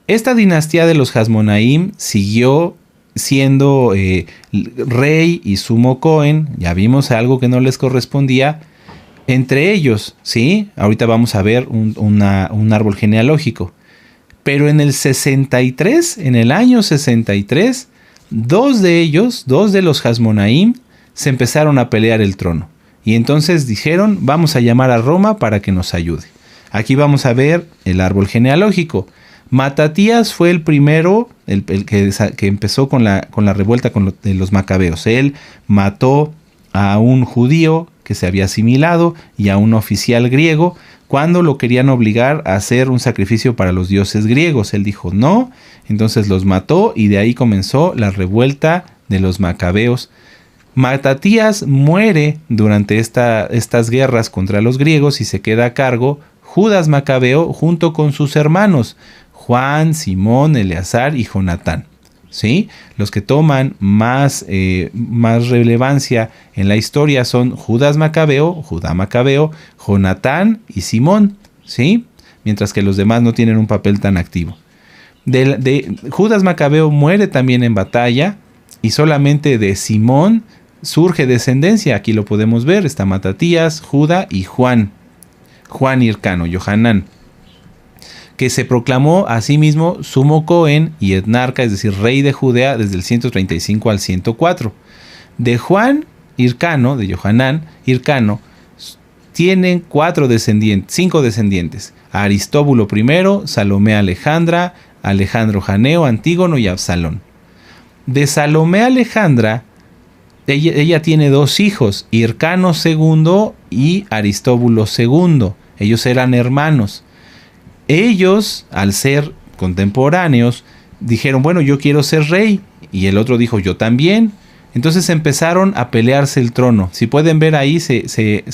Esta dinastía de los Hasmonaim siguió siendo rey y sumo Cohen. Ya vimos algo que no les correspondía entre ellos, ¿sí? Ahorita vamos a ver un árbol genealógico. Pero en el 63, en el año 63, dos de los Hasmonaim, se empezaron a pelear el trono. Y entonces dijeron, vamos a llamar a Roma para que nos ayude. Aquí vamos a ver el árbol genealógico. Matatías fue el primero, el que empezó con la revuelta de los Macabeos. Él mató a un judío que se había asimilado y a un oficial griego cuando lo querían obligar a hacer un sacrificio para los dioses griegos. Él dijo no, entonces los mató y de ahí comenzó la revuelta de los Macabeos. Matatías muere durante estas guerras contra los griegos y se queda a cargo Judas Macabeo junto con sus hermanos Juan, Simón, Eleazar y Jonatán. ¿Sí? Los que toman más relevancia en la historia son Judas Macabeo, Judá Macabeo, Jonatán y Simón, ¿sí? Mientras que los demás no tienen un papel tan activo. Judas Macabeo muere también en batalla y solamente de Simón surge descendencia. Aquí lo podemos ver, está Matatías, Judá y Juan Hircano, Yohanan, que se proclamó a sí mismo sumo Cohen y etnarca, es decir, rey de Judea desde el 135 al 104. De Juan Hircano, de Yohanan Hircano, tienen 5 descendientes. Aristóbulo I, Salomé Alejandra, Alejandro Janeo, Antígono y Absalón. De Salomé Alejandra, ella tiene 2 hijos, Hircano II y Aristóbulo II. Ellos eran hermanos. Ellos, al ser contemporáneos, dijeron, bueno, yo quiero ser rey. Y el otro dijo, yo también. Entonces empezaron a pelearse el trono. Si pueden ver ahí, se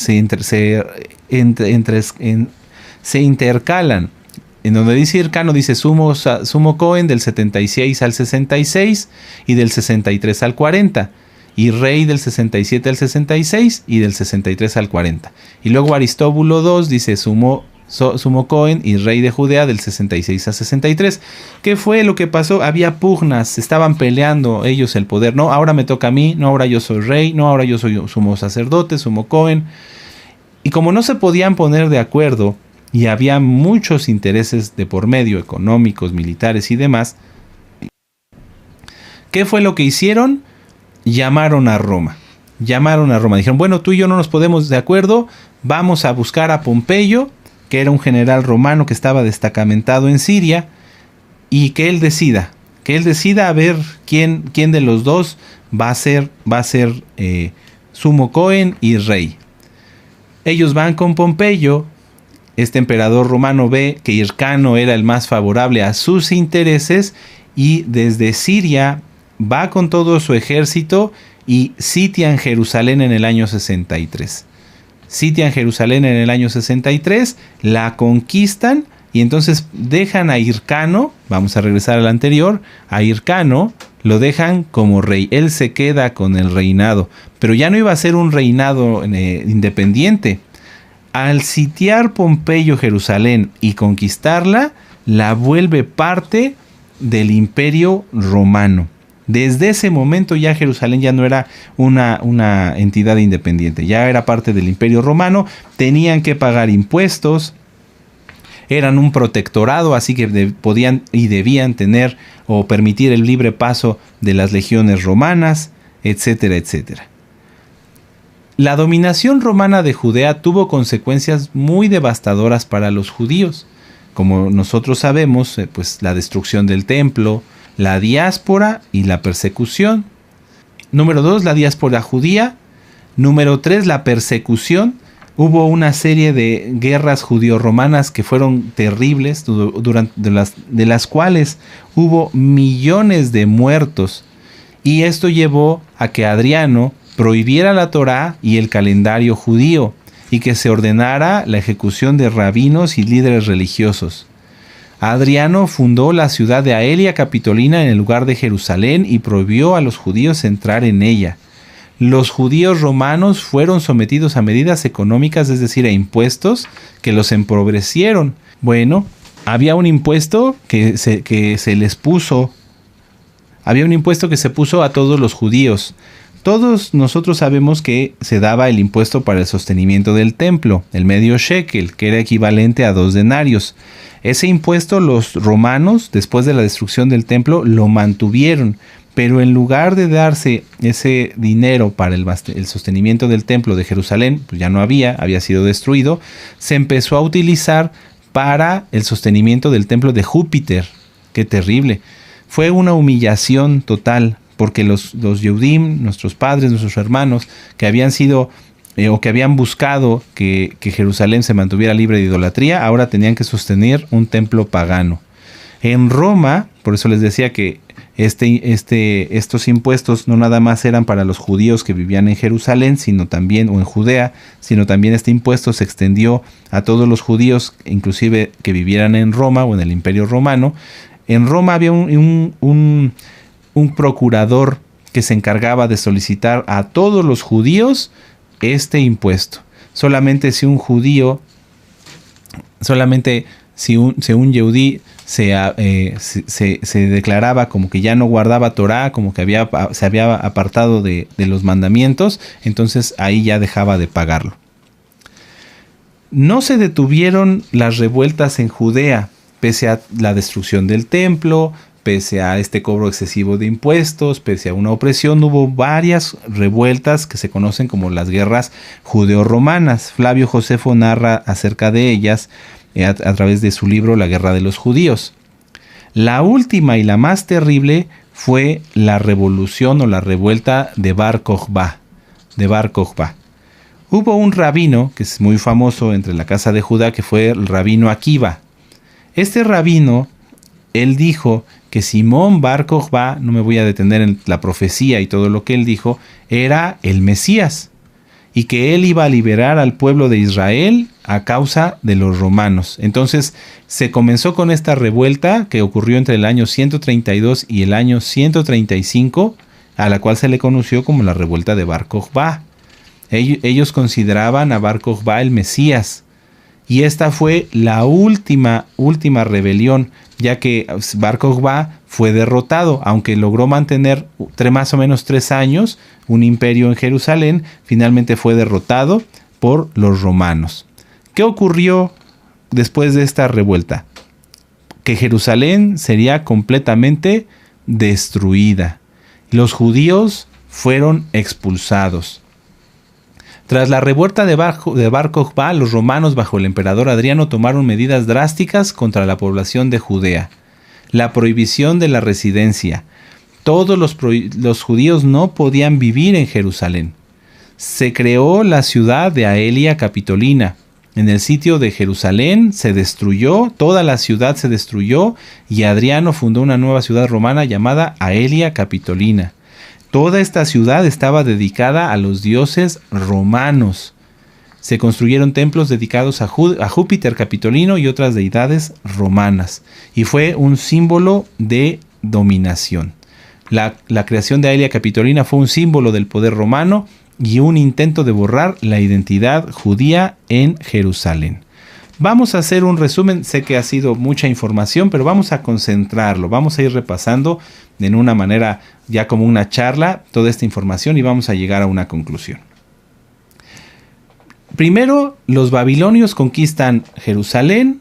intercalan. En donde dice Hircano, dice sumo Cohen del 76 al 66 y del 63 al 40. Y rey del 67 al 66 y del 63 al 40. Y luego Aristóbulo II dice sumo sumo Cohen y rey de Judea del 66 a 63. ¿Qué fue lo que pasó? Había pugnas, estaban peleando ellos el poder. No, ahora me toca a mí, no, ahora yo soy rey, no, ahora yo soy sumo sacerdote, sumo Cohen. Y como no se podían poner de acuerdo y había muchos intereses de por medio, económicos, militares y demás, ¿qué fue lo que hicieron? Llamaron a Roma. Dijeron, bueno, tú y yo no nos podemos de acuerdo, vamos a buscar a Pompeyo, que era un general romano que estaba destacamentado en Siria, y que él decida a ver quién de los dos va a ser sumo Cohen y rey. Ellos van con Pompeyo. Este emperador romano ve que Hircano era el más favorable a sus intereses y desde Siria va con todo su ejército y sitian Jerusalén en el año 63. La conquistan y entonces dejan a Hircano, vamos a regresar al anterior, a Hircano lo dejan como rey. Él se queda con el reinado, pero ya no iba a ser un reinado independiente. Al sitiar Pompeyo Jerusalén y conquistarla, la vuelve parte del Imperio Romano. Desde ese momento ya Jerusalén ya no era una entidad independiente, ya era parte del Imperio Romano, tenían que pagar impuestos, eran un protectorado, así que podían y debían tener o permitir el libre paso de las legiones romanas, etcétera, etcétera. La dominación romana de Judea tuvo consecuencias muy devastadoras para los judíos. Como nosotros sabemos, pues la destrucción del templo, la diáspora y la persecución. Número 2, la diáspora judía. Número 3, la persecución. Hubo una serie de guerras judío-romanas que fueron terribles, de las cuales hubo millones de muertos. Y esto llevó a que Adriano prohibiera la Torá y el calendario judío y que se ordenara la ejecución de rabinos y líderes religiosos. Adriano fundó la ciudad de Aelia Capitolina en el lugar de Jerusalén y prohibió a los judíos entrar en ella. Los judíos romanos fueron sometidos a medidas económicas, es decir, a impuestos que los empobrecieron. Bueno, había un impuesto que se puso a todos los judíos. Todos nosotros sabemos que se daba el impuesto para el sostenimiento del templo, el medio shekel, que era equivalente a 2 denarios. Ese impuesto los romanos, después de la destrucción del templo, lo mantuvieron, pero en lugar de darse ese dinero para el sostenimiento del templo de Jerusalén, pues ya no había sido destruido, se empezó a utilizar para el sostenimiento del templo de Júpiter. ¡Qué terrible! Fue una humillación total, porque los Yehudim, nuestros padres, nuestros hermanos, que habían sido o que habían buscado que Jerusalén se mantuviera libre de idolatría, ahora tenían que sostener un templo pagano. En Roma, por eso les decía que estos impuestos no nada más eran para los judíos que vivían en Jerusalén, sino también, o en Judea, sino también este impuesto se extendió a todos los judíos, inclusive que vivieran en Roma o en el Imperio Romano. En Roma había un procurador que se encargaba de solicitar a todos los judíos este impuesto. Solamente si un Yehudí se declaraba como que ya no guardaba Torá, como que se había apartado de los mandamientos, entonces ahí ya dejaba de pagarlo. No se detuvieron las revueltas en Judea, pese a la destrucción del templo, pese a este cobro excesivo de impuestos, pese a una opresión. Hubo varias revueltas que se conocen como las guerras judeo-romanas. Flavio Josefo narra acerca de ellas a través de su libro La Guerra de los Judíos. La última y la más terrible fue la revolución o la revuelta de Bar Kokhba. Hubo un rabino que es muy famoso entre la casa de Judá, que fue el rabino Akiva. Este rabino, él dijo que Simón Bar Kokhba, no me voy a detener en la profecía y todo lo que él dijo, era el Mesías y que él iba a liberar al pueblo de Israel a causa de los romanos. Entonces se comenzó con esta revuelta que ocurrió entre el año 132 y el año 135, a la cual se le conoció como la revuelta de Bar Kokhba. Ellos consideraban a Bar Kokhba el Mesías y esta fue la última rebelión, ya que Bar Kokhba fue derrotado, aunque logró mantener más o menos 3 años un imperio en Jerusalén, finalmente fue derrotado por los romanos. ¿Qué ocurrió después de esta revuelta? Que Jerusalén sería completamente destruida. Los judíos fueron expulsados. Tras la revuelta de Bar Kokhba, los romanos bajo el emperador Adriano tomaron medidas drásticas contra la población de Judea. La prohibición de la residencia. Todos los judíos no podían vivir en Jerusalén. Se creó la ciudad de Aelia Capitolina. En el sitio de Jerusalén se destruyó, toda la ciudad se destruyó y Adriano fundó una nueva ciudad romana llamada Aelia Capitolina. Toda esta ciudad estaba dedicada a los dioses romanos. Se construyeron templos dedicados a Júpiter Capitolino y otras deidades romanas. Y fue un símbolo de dominación. La creación de Aelia Capitolina fue un símbolo del poder romano y un intento de borrar la identidad judía en Jerusalén. Vamos a hacer un resumen, sé que ha sido mucha información, pero vamos a concentrarlo, vamos a ir repasando en una manera ya como una charla toda esta información y vamos a llegar a una conclusión. Primero, los babilonios conquistan Jerusalén,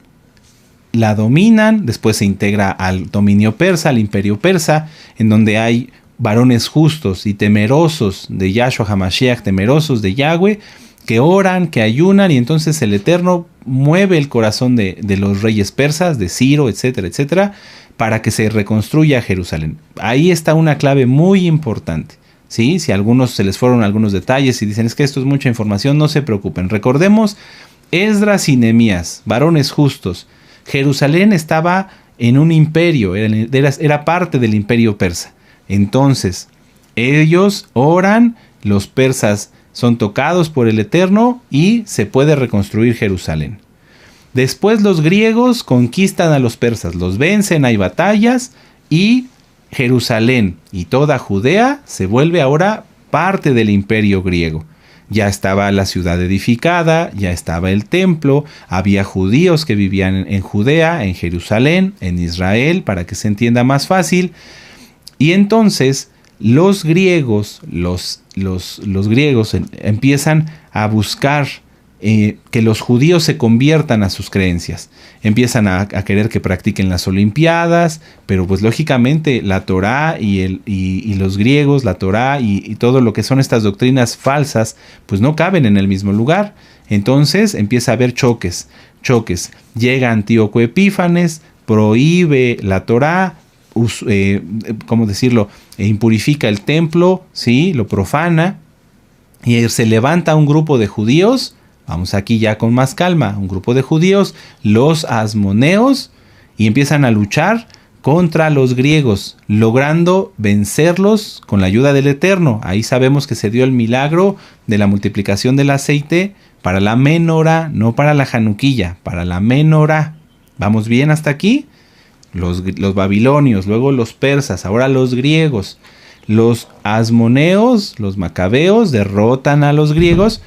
la dominan, después se integra al dominio persa, al imperio persa, en donde hay varones justos y temerosos de Yahshua HaMashiach, temerosos de Yahweh, que oran, que ayunan, y entonces el Eterno mueve el corazón de los reyes persas, de Ciro, etcétera, etcétera, para que se reconstruya Jerusalén. Ahí está una clave muy importante, ¿sí? Si a algunos se les fueron algunos detalles y dicen es que esto es mucha información, no se preocupen. Recordemos, Esdras y Nehemías, varones justos. Jerusalén estaba en un imperio, era parte del imperio persa. Entonces, ellos oran, los persas son tocados por el Eterno y se puede reconstruir Jerusalén. Después los griegos conquistan a los persas, los vencen, hay batallas y Jerusalén y toda Judea se vuelve ahora parte del imperio griego. Ya estaba la ciudad edificada, ya estaba el templo, había judíos que vivían en Judea, en Jerusalén, en Israel, para que se entienda más fácil. Y entonces los griegos, empiezan a buscar que los judíos se conviertan a sus creencias. Empiezan a querer que practiquen las olimpiadas, pero pues lógicamente la Torá y los griegos, la Torá y todo lo que son estas doctrinas falsas, pues no caben en el mismo lugar. Entonces empieza a haber choques. Llega Antíoco Epífanes, prohíbe la Torá, ¿cómo decirlo? Impurifica el templo, ¿sí? Lo profana, y se levanta un grupo de judíos. Vamos aquí ya con más calma. Un grupo de judíos, los asmoneos, y empiezan a luchar contra los griegos, logrando vencerlos con la ayuda del Eterno. Ahí sabemos que se dio el milagro de la multiplicación del aceite para la menorá, no para la januquilla, para la menorá. ¿Vamos bien hasta aquí? Los babilonios, luego los persas, ahora los griegos. Los asmoneos, los macabeos, derrotan a los griegos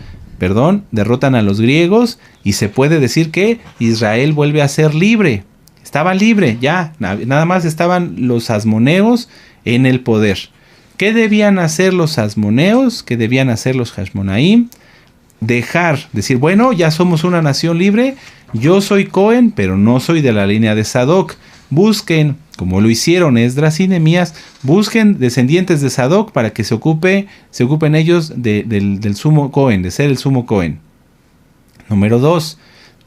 y se puede decir que Israel vuelve a ser libre. Estaba libre, ya, nada más estaban los asmoneos en el poder. ¿Qué debían hacer los asmoneos? ¿Qué debían hacer los hashmonaim? Decir, bueno, ya somos una nación libre, yo soy Cohen, pero no soy de la línea de Sadoc. Busquen, como lo hicieron Esdras y Nehemías, busquen descendientes de Sadoc para que se ocupen ellos del sumo Cohen, de ser el sumo Cohen. Número 2,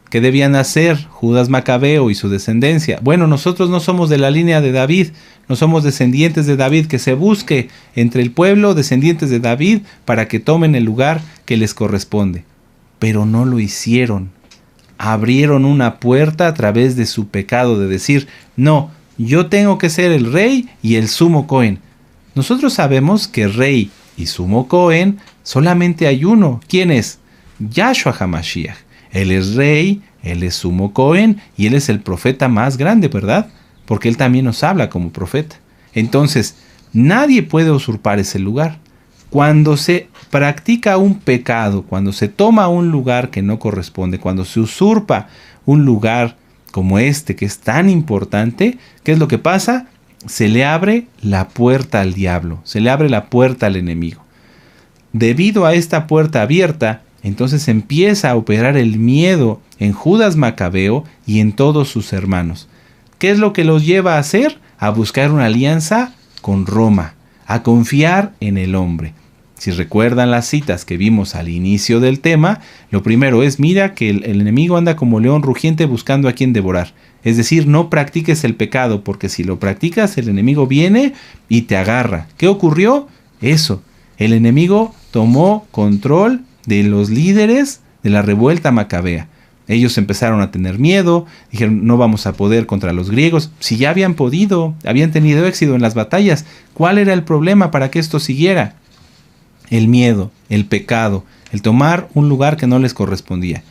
¿qué debían hacer Judas Macabeo y su descendencia? Bueno, nosotros no somos de la línea de David, no somos descendientes de David, que se busque entre el pueblo descendientes de David para que tomen el lugar que les corresponde. Pero no lo hicieron. Abrieron una puerta a través de su pecado de decir, no, yo tengo que ser el rey y el sumo Cohen. Nosotros sabemos que rey y sumo Cohen solamente hay uno. ¿Quién es? Yahshua HaMashiach. Él es rey, él es sumo Cohen y él es el profeta más grande, ¿verdad? Porque él también nos habla como profeta. Entonces, nadie puede usurpar ese lugar. Cuando se practica un pecado, cuando se toma un lugar que no corresponde, cuando se usurpa un lugar como este que es tan importante, ¿qué es lo que pasa? Se le abre la puerta al diablo, se le abre la puerta al enemigo. Debido a esta puerta abierta, entonces empieza a operar el miedo en Judas Macabeo y en todos sus hermanos. ¿Qué es lo que los lleva a hacer? A buscar una alianza con Roma, a confiar en el hombre. Si recuerdan las citas que vimos al inicio del tema, lo primero es: mira que el enemigo anda como león rugiente buscando a quien devorar. Es decir, no practiques el pecado, porque si lo practicas, el enemigo viene y te agarra. ¿Qué ocurrió? Eso. El enemigo tomó control de los líderes de la revuelta macabea. Ellos empezaron a tener miedo, dijeron: no vamos a poder contra los griegos. Si ya habían podido, habían tenido éxito en las batallas, ¿cuál era el problema para que esto siguiera? El miedo, el pecado, el tomar un lugar que no les correspondía.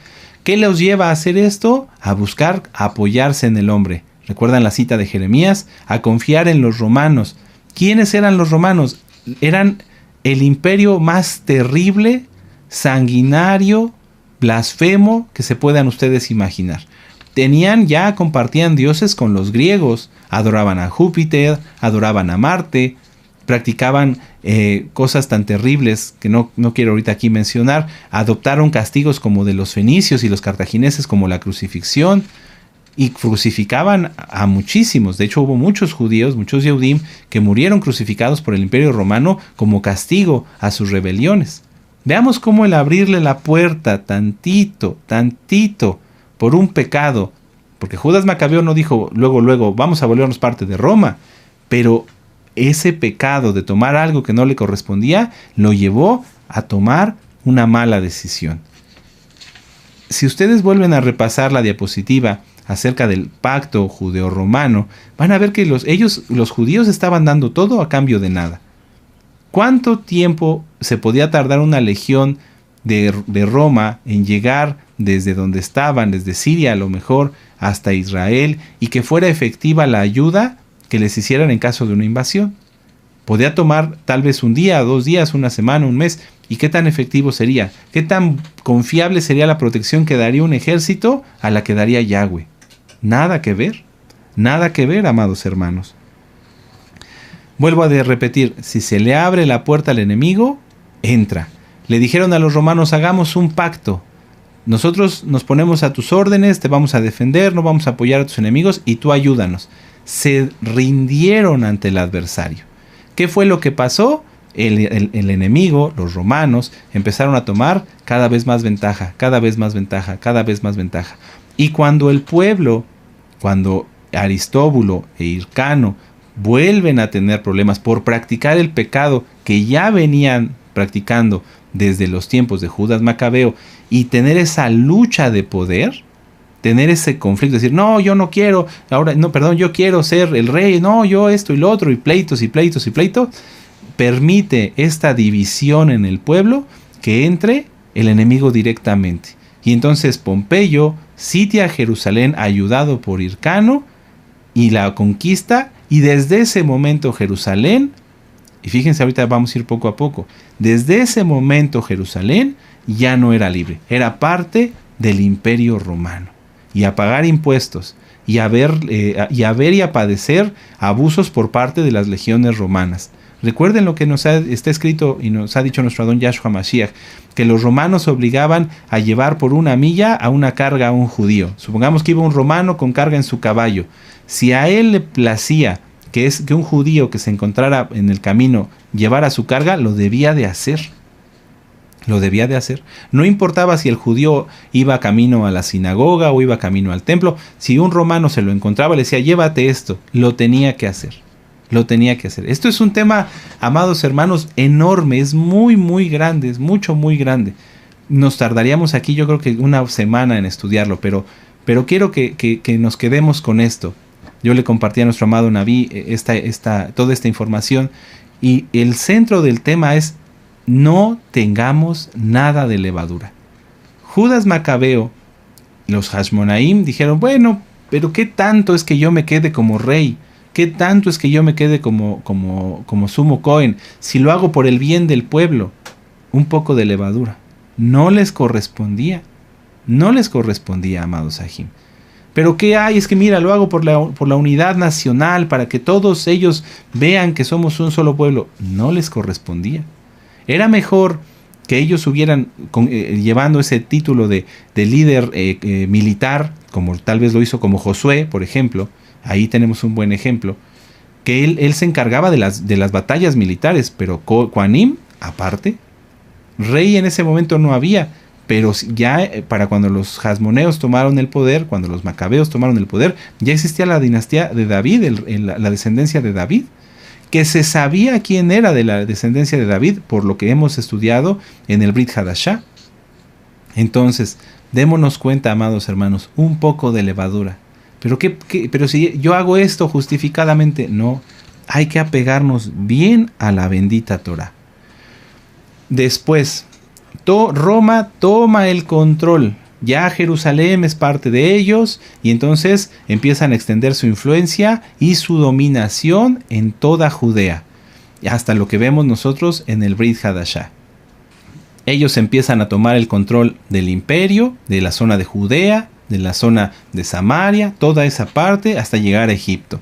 ¿Qué los lleva a hacer esto? A buscar apoyarse en el hombre. ¿Recuerdan la cita de Jeremías? A confiar en los romanos. ¿Quiénes eran los romanos? Eran el imperio más terrible, sanguinario, blasfemo que se puedan ustedes imaginar. Compartían dioses con los griegos, adoraban a Júpiter, adoraban a Marte, practicaban cosas tan terribles que no quiero ahorita aquí mencionar. Adoptaron castigos como de los fenicios y los cartagineses, como la crucifixión, y crucificaban a muchísimos. De hecho, hubo muchos judíos, muchos Yehudim, que murieron crucificados por el Imperio Romano como castigo a sus rebeliones. Veamos cómo el abrirle la puerta tantito, por un pecado, porque Judas Macabeo no dijo luego, vamos a volvernos parte de Roma, pero ese pecado de tomar algo que no le correspondía lo llevó a tomar una mala decisión. Si ustedes vuelven a repasar la diapositiva acerca del pacto judeo-romano, van a ver que los judíos estaban dando todo a cambio de nada. ¿Cuánto tiempo se podía tardar una legión de Roma en llegar desde donde estaban, desde Siria a lo mejor, hasta Israel, y que fuera efectiva la ayuda que les hicieran en caso de una invasión? Podía tomar tal vez un día, 2 días, una semana, un mes. ¿Y qué tan efectivo sería? ¿Qué tan confiable sería la protección que daría un ejército a la que daría Yahweh? Nada que ver, amados hermanos. Vuelvo a repetir: si se le abre la puerta al enemigo, entra. Le dijeron a los romanos: hagamos un pacto. Nosotros nos ponemos a tus órdenes, te vamos a defender, no vamos a apoyar a tus enemigos y tú ayúdanos. Se rindieron ante el adversario. ¿Qué fue lo que pasó? El enemigo, los romanos, empezaron a tomar cada vez más ventaja. Y cuando el pueblo, cuando Aristóbulo e Hircano vuelven a tener problemas por practicar el pecado que ya venían practicando desde los tiempos de Judas Macabeo, y tener esa lucha de poder, tener ese conflicto, decir: no, yo no quiero, yo quiero ser el rey, no, yo esto y lo otro, y pleitos, permite esta división en el pueblo, que entre el enemigo directamente. Y entonces Pompeyo sitia Jerusalén ayudado por Hircano y la conquista, y desde ese momento Jerusalén, y fíjense, ahorita vamos a ir poco a poco, desde ese momento Jerusalén ya no era libre, era parte del Imperio Romano, y a pagar impuestos, y a ver y a padecer abusos por parte de las legiones romanas. Recuerden lo que está escrito y nos ha dicho nuestro Adón Yahshua Mashiach, que los romanos obligaban a llevar por 1 milla a una carga a un judío. Supongamos que iba un romano con carga en su caballo. Si a él le placía que un judío que se encontrara en el camino llevara su carga, lo debía de hacer. No importaba si el judío iba camino a la sinagoga o iba camino al templo. Si un romano se lo encontraba, le decía: llévate esto. Lo tenía que hacer. Esto es un tema, amados hermanos, enorme. Es muy grande. Es muy grande. Nos tardaríamos aquí, yo creo que 1 semana en estudiarlo, pero quiero que nos quedemos con esto. Yo le compartí a nuestro amado Naví toda esta información, y el centro del tema es: no tengamos nada de levadura. Judas Macabeo, los Hashmonaim dijeron: bueno, pero ¿qué tanto es que yo me quede como rey? ¿Qué tanto es que yo me quede como sumo Cohen si lo hago por el bien del pueblo? un poco de levadura. No les correspondía. No les correspondía, amados Sahim. Pero ¿qué hay? Es que mira, lo hago por la unidad nacional, para que todos ellos vean que somos un solo pueblo. No les correspondía. Era mejor que ellos hubieran llevando ese título de líder militar, como tal vez lo hizo como Josué, por ejemplo. Ahí tenemos un buen ejemplo. Que él se encargaba de las batallas militares, pero Kohanim, aparte, rey en ese momento no había. Pero ya para cuando los Hasmoneos tomaron el poder, cuando los Macabeos tomaron el poder, ya existía la dinastía de David, la descendencia de David, que se sabía quién era de la descendencia de David, por lo que hemos estudiado en el Brit Hadashah. Entonces, démonos cuenta, amados hermanos, un poco de levadura. Pero si yo hago esto justificadamente, no, hay que apegarnos bien a la bendita Torah. Después, Roma toma el control, ya Jerusalén es parte de ellos y entonces empiezan a extender su influencia y su dominación en toda Judea, hasta lo que vemos nosotros en el Brit Hadashah. Ellos empiezan a tomar el control del imperio, de la zona de Judea, de la zona de Samaria, toda esa parte hasta llegar a Egipto.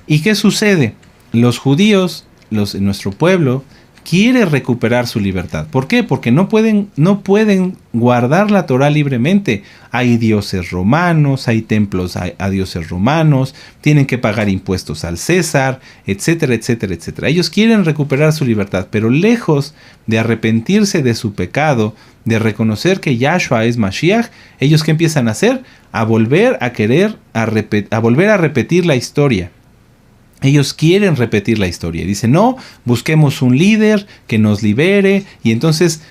¿Y qué sucede? Los judíos, nuestro pueblo, quiere recuperar su libertad. ¿Por qué? Porque no pueden guardar la Torah libremente. Hay dioses romanos, hay templos a dioses romanos, tienen que pagar impuestos al César, etcétera, etcétera, etcétera. Ellos quieren recuperar su libertad, pero lejos de arrepentirse de su pecado, de reconocer que Yahshua es Mashiach, ellos ¿qué empiezan a hacer? A volver a repetir la historia. Ellos quieren repetir la historia. Dicen, no, busquemos un líder que nos libere. Y entonces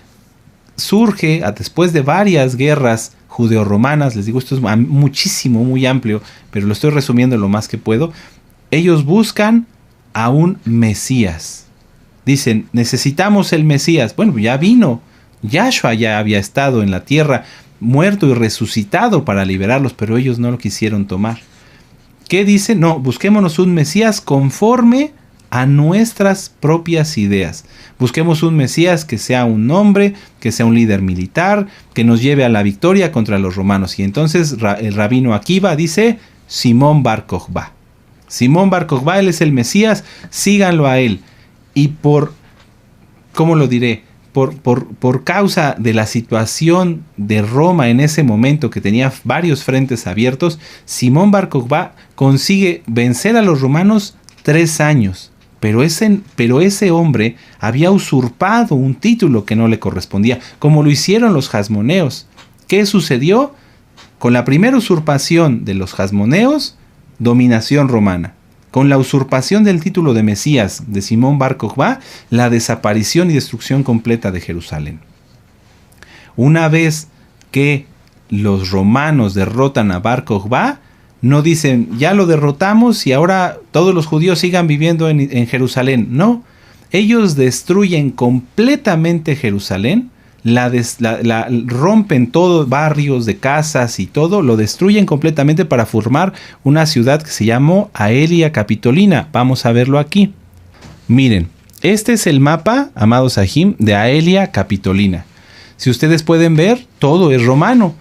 surge, después de varias guerras judeo-romanas, les digo, esto es muchísimo, muy amplio, pero lo estoy resumiendo lo más que puedo. Ellos buscan a un Mesías. Dicen, necesitamos el Mesías. Bueno, ya vino. Yahshua ya había estado en la tierra, muerto y resucitado para liberarlos, pero ellos no lo quisieron tomar. ¿Qué dice? No, busquémonos un Mesías conforme a nuestras propias ideas. Busquemos un Mesías que sea un hombre, que sea un líder militar, que nos lleve a la victoria contra los romanos. Y entonces el rabino Akiva dice, Simón Bar Kokhba. Simón Bar Kokhba, él es el Mesías, síganlo a él. Y ¿cómo lo diré? Por causa de la situación de Roma en ese momento, que tenía varios frentes abiertos, Simón Bar Kokhba consigue vencer a los romanos 3 años. Pero ese hombre había usurpado un título que no le correspondía, como lo hicieron los Hasmoneos. ¿Qué sucedió? Con la primera usurpación de los Hasmoneos, dominación romana. Con la usurpación del título de Mesías de Simón Bar Kokhba, la desaparición y destrucción completa de Jerusalén. Una vez que los romanos derrotan a Bar Kokhba, no dicen, ya lo derrotamos y ahora todos los judíos sigan viviendo en Jerusalén. No, ellos destruyen completamente Jerusalén, rompen todos barrios de casas y todo, lo destruyen completamente para formar una ciudad que se llamó Aelia Capitolina. Vamos a verlo aquí. Miren, este es el mapa, amados Sahim, de Aelia Capitolina. Si ustedes pueden ver, todo es romano.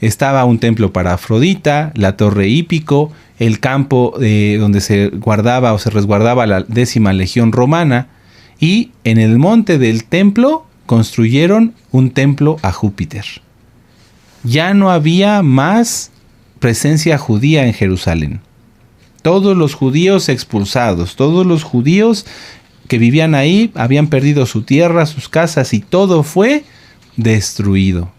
Estaba un templo para Afrodita, la torre hípico, el campo donde se guardaba o se resguardaba la 10ª legión romana, y en el monte del templo construyeron un templo a Júpiter. Ya no había más presencia judía en Jerusalén. Todos los judíos expulsados, todos los judíos que vivían ahí habían perdido su tierra, sus casas, y todo fue destruido.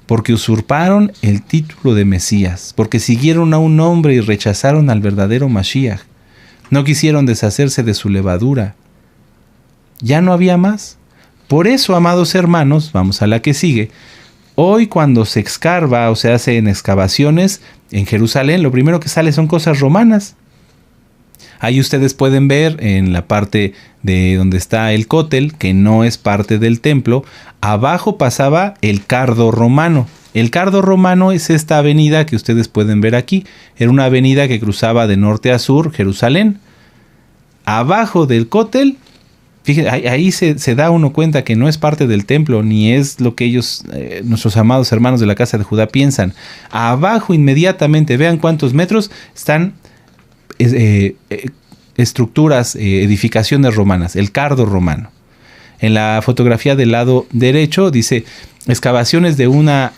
Porque usurparon el título de Mesías, porque siguieron a un hombre y rechazaron al verdadero Mashiach. No quisieron deshacerse de su levadura. Ya no había más. Por eso, amados hermanos, vamos a la que sigue. Hoy cuando se escarba o se hacen excavaciones en Jerusalén, lo primero que sale son cosas romanas. Ahí ustedes pueden ver en la parte de donde está el cótel, que no es parte del templo, abajo pasaba el cardo romano. El cardo romano es esta avenida que ustedes pueden ver aquí. Era una avenida que cruzaba de norte a sur Jerusalén. Abajo del cótel Fíjense, ahí se da uno cuenta que no es parte del templo, ni es lo que ellos, nuestros amados hermanos de la casa de Judá, piensan. Abajo inmediatamente, vean cuántos metros están estructuras, edificaciones romanas, el cardo romano. En la fotografía del lado derecho dice excavaciones de una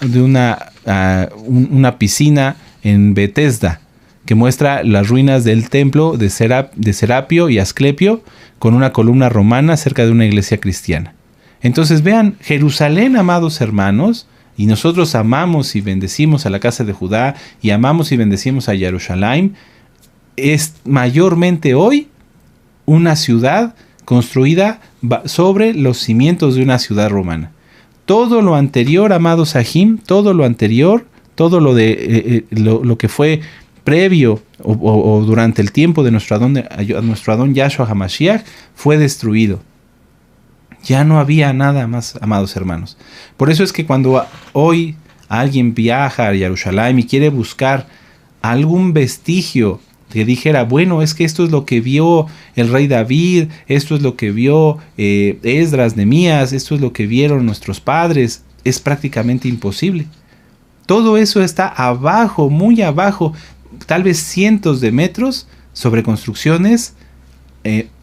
piscina en Betesda, que muestra las ruinas del templo de Serapio y Asclepio con una columna romana cerca de una iglesia cristiana. Entonces vean, Jerusalén, amados hermanos, y nosotros amamos y bendecimos a la casa de Judá y amamos y bendecimos a Jerusalén, es mayormente hoy una ciudad construida sobre los cimientos de una ciudad romana. Todo lo anterior, amados Sahim, todo lo anterior, todo lo que fue previo o durante el tiempo de nuestro Adón Yahshua HaMashiach fue destruido. Ya no había nada más, amados hermanos. Por eso es que cuando hoy alguien viaja a Jerusalén y quiere buscar algún vestigio que dijera, bueno, es que esto es lo que vio el rey David, esto es lo que vio Esdras, Nehemías, esto es lo que vieron nuestros padres, es prácticamente imposible. Todo eso está abajo, muy abajo, tal vez cientos de metros, sobre construcciones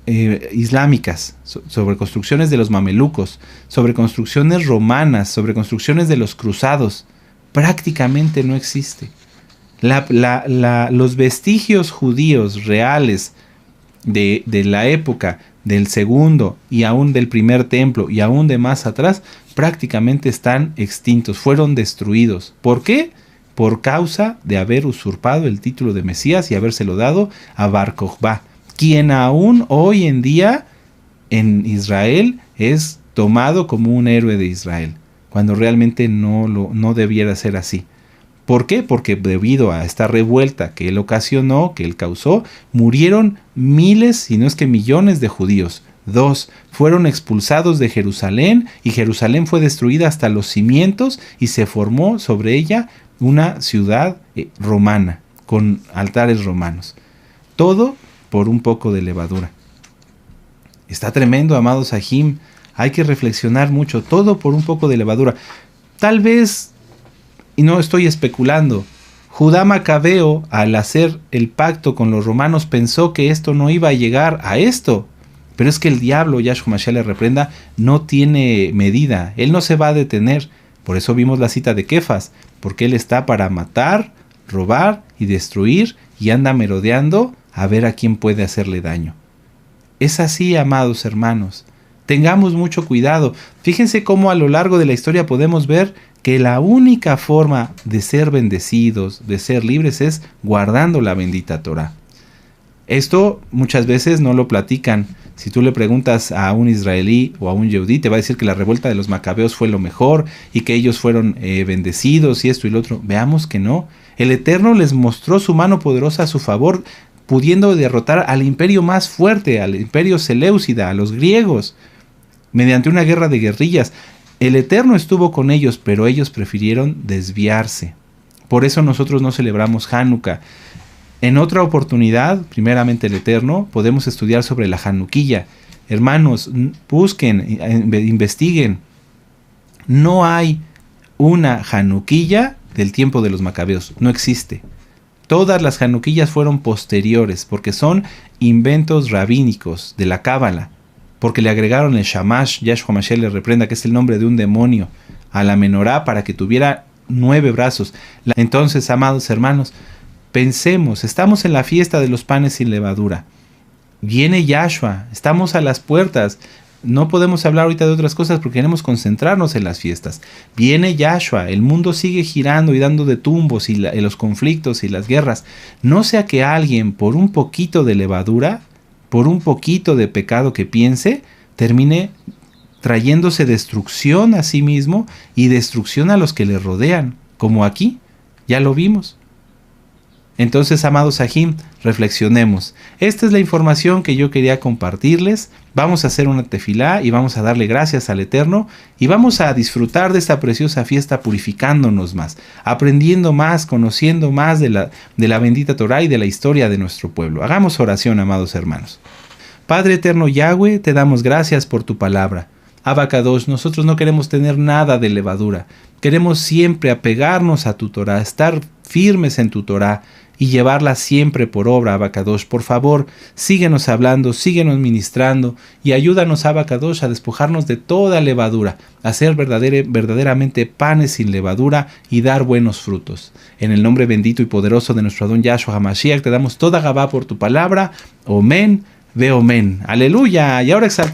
islámicas, sobre construcciones de los mamelucos, sobre construcciones romanas, sobre construcciones de los cruzados. Prácticamente no existe. Los vestigios judíos reales de la época del segundo y aún del primer templo y aún de más atrás prácticamente están extintos, fueron destruidos. ¿Por qué? Por causa de haber usurpado el título de Mesías y habérselo dado a Bar Kokhba, quien aún hoy en día en Israel es tomado como un héroe de Israel, cuando realmente no debiera ser así. ¿Por qué? Porque debido a esta revuelta que él ocasionó, que él causó, murieron miles, si no es que millones de judíos. 2. Fueron expulsados de Jerusalén y Jerusalén fue destruida hasta los cimientos y se formó sobre ella una ciudad romana con altares romanos. Todo por un poco de levadura. Está tremendo, amados Sahim. Hay que reflexionar mucho. Todo por un poco de levadura. Tal vez, y no estoy especulando, Judá Macabeo, al hacer el pacto con los romanos, pensó que esto no iba a llegar a esto. Pero es que el diablo, Yahshua Mashiach le reprenda, no tiene medida. Él no se va a detener. Por eso vimos la cita de Kefas, porque él está para matar, robar y destruir, y anda merodeando a ver a quién puede hacerle daño. Es así, amados hermanos. Tengamos mucho cuidado. Fíjense cómo a lo largo de la historia podemos ver que la única forma de ser bendecidos, de ser libres, es guardando la bendita Torah. Esto muchas veces no lo platican. Si tú le preguntas a un israelí o a un yehudí, te va a decir que la revuelta de los macabeos fue lo mejor y que ellos fueron bendecidos y esto y lo otro. Veamos que no. El Eterno les mostró su mano poderosa a su favor, pudiendo derrotar al imperio más fuerte, al imperio seleucida, a los griegos, mediante una guerra de guerrillas. El Eterno estuvo con ellos, pero ellos prefirieron desviarse. Por eso nosotros no celebramos Hanukkah. En otra oportunidad, primeramente el Eterno, podemos estudiar sobre la Hanukkilla. Hermanos, busquen, investiguen. No hay una Hanukkilla del tiempo de los macabeos. No existe. Todas las Hanukkillas fueron posteriores, porque son inventos rabínicos de la Cábala, porque le agregaron el Shamash, Yahshua Mashiach le reprenda, que es el nombre de un demonio, a la menorá para que tuviera 9 brazos. Entonces, amados hermanos, pensemos, estamos en la fiesta de los panes sin levadura. Viene Yahshua, estamos a las puertas. No podemos hablar ahorita de otras cosas porque queremos concentrarnos en las fiestas. Viene Yahshua, el mundo sigue girando y dando de tumbos y los conflictos y las guerras. No sea que alguien por un poquito de levadura, por un poquito de pecado que piense, termine trayéndose destrucción a sí mismo y destrucción a los que le rodean, como aquí, ya lo vimos. Entonces, amados Sahim, reflexionemos. Esta es la información que yo quería compartirles. Vamos a hacer una tefilá y vamos a darle gracias al Eterno y vamos a disfrutar de esta preciosa fiesta purificándonos más, aprendiendo más, conociendo más de la bendita Torah y de la historia de nuestro pueblo. Hagamos oración, amados hermanos. Padre eterno Yahweh, te damos gracias por tu palabra. Abacados, nosotros no queremos tener nada de levadura. Queremos siempre apegarnos a tu Torah, estar firmes en tu Torah y llevarla siempre por obra, Abacados. Por favor, síguenos hablando, síguenos ministrando y ayúdanos, Abacados, a despojarnos de toda levadura, a ser verdaderamente panes sin levadura y dar buenos frutos. En el nombre bendito y poderoso de nuestro Adón Yahshua HaMashiach, te damos toda Gabá por tu palabra. Omen, ve omen. Aleluya. Y ahora exaltemos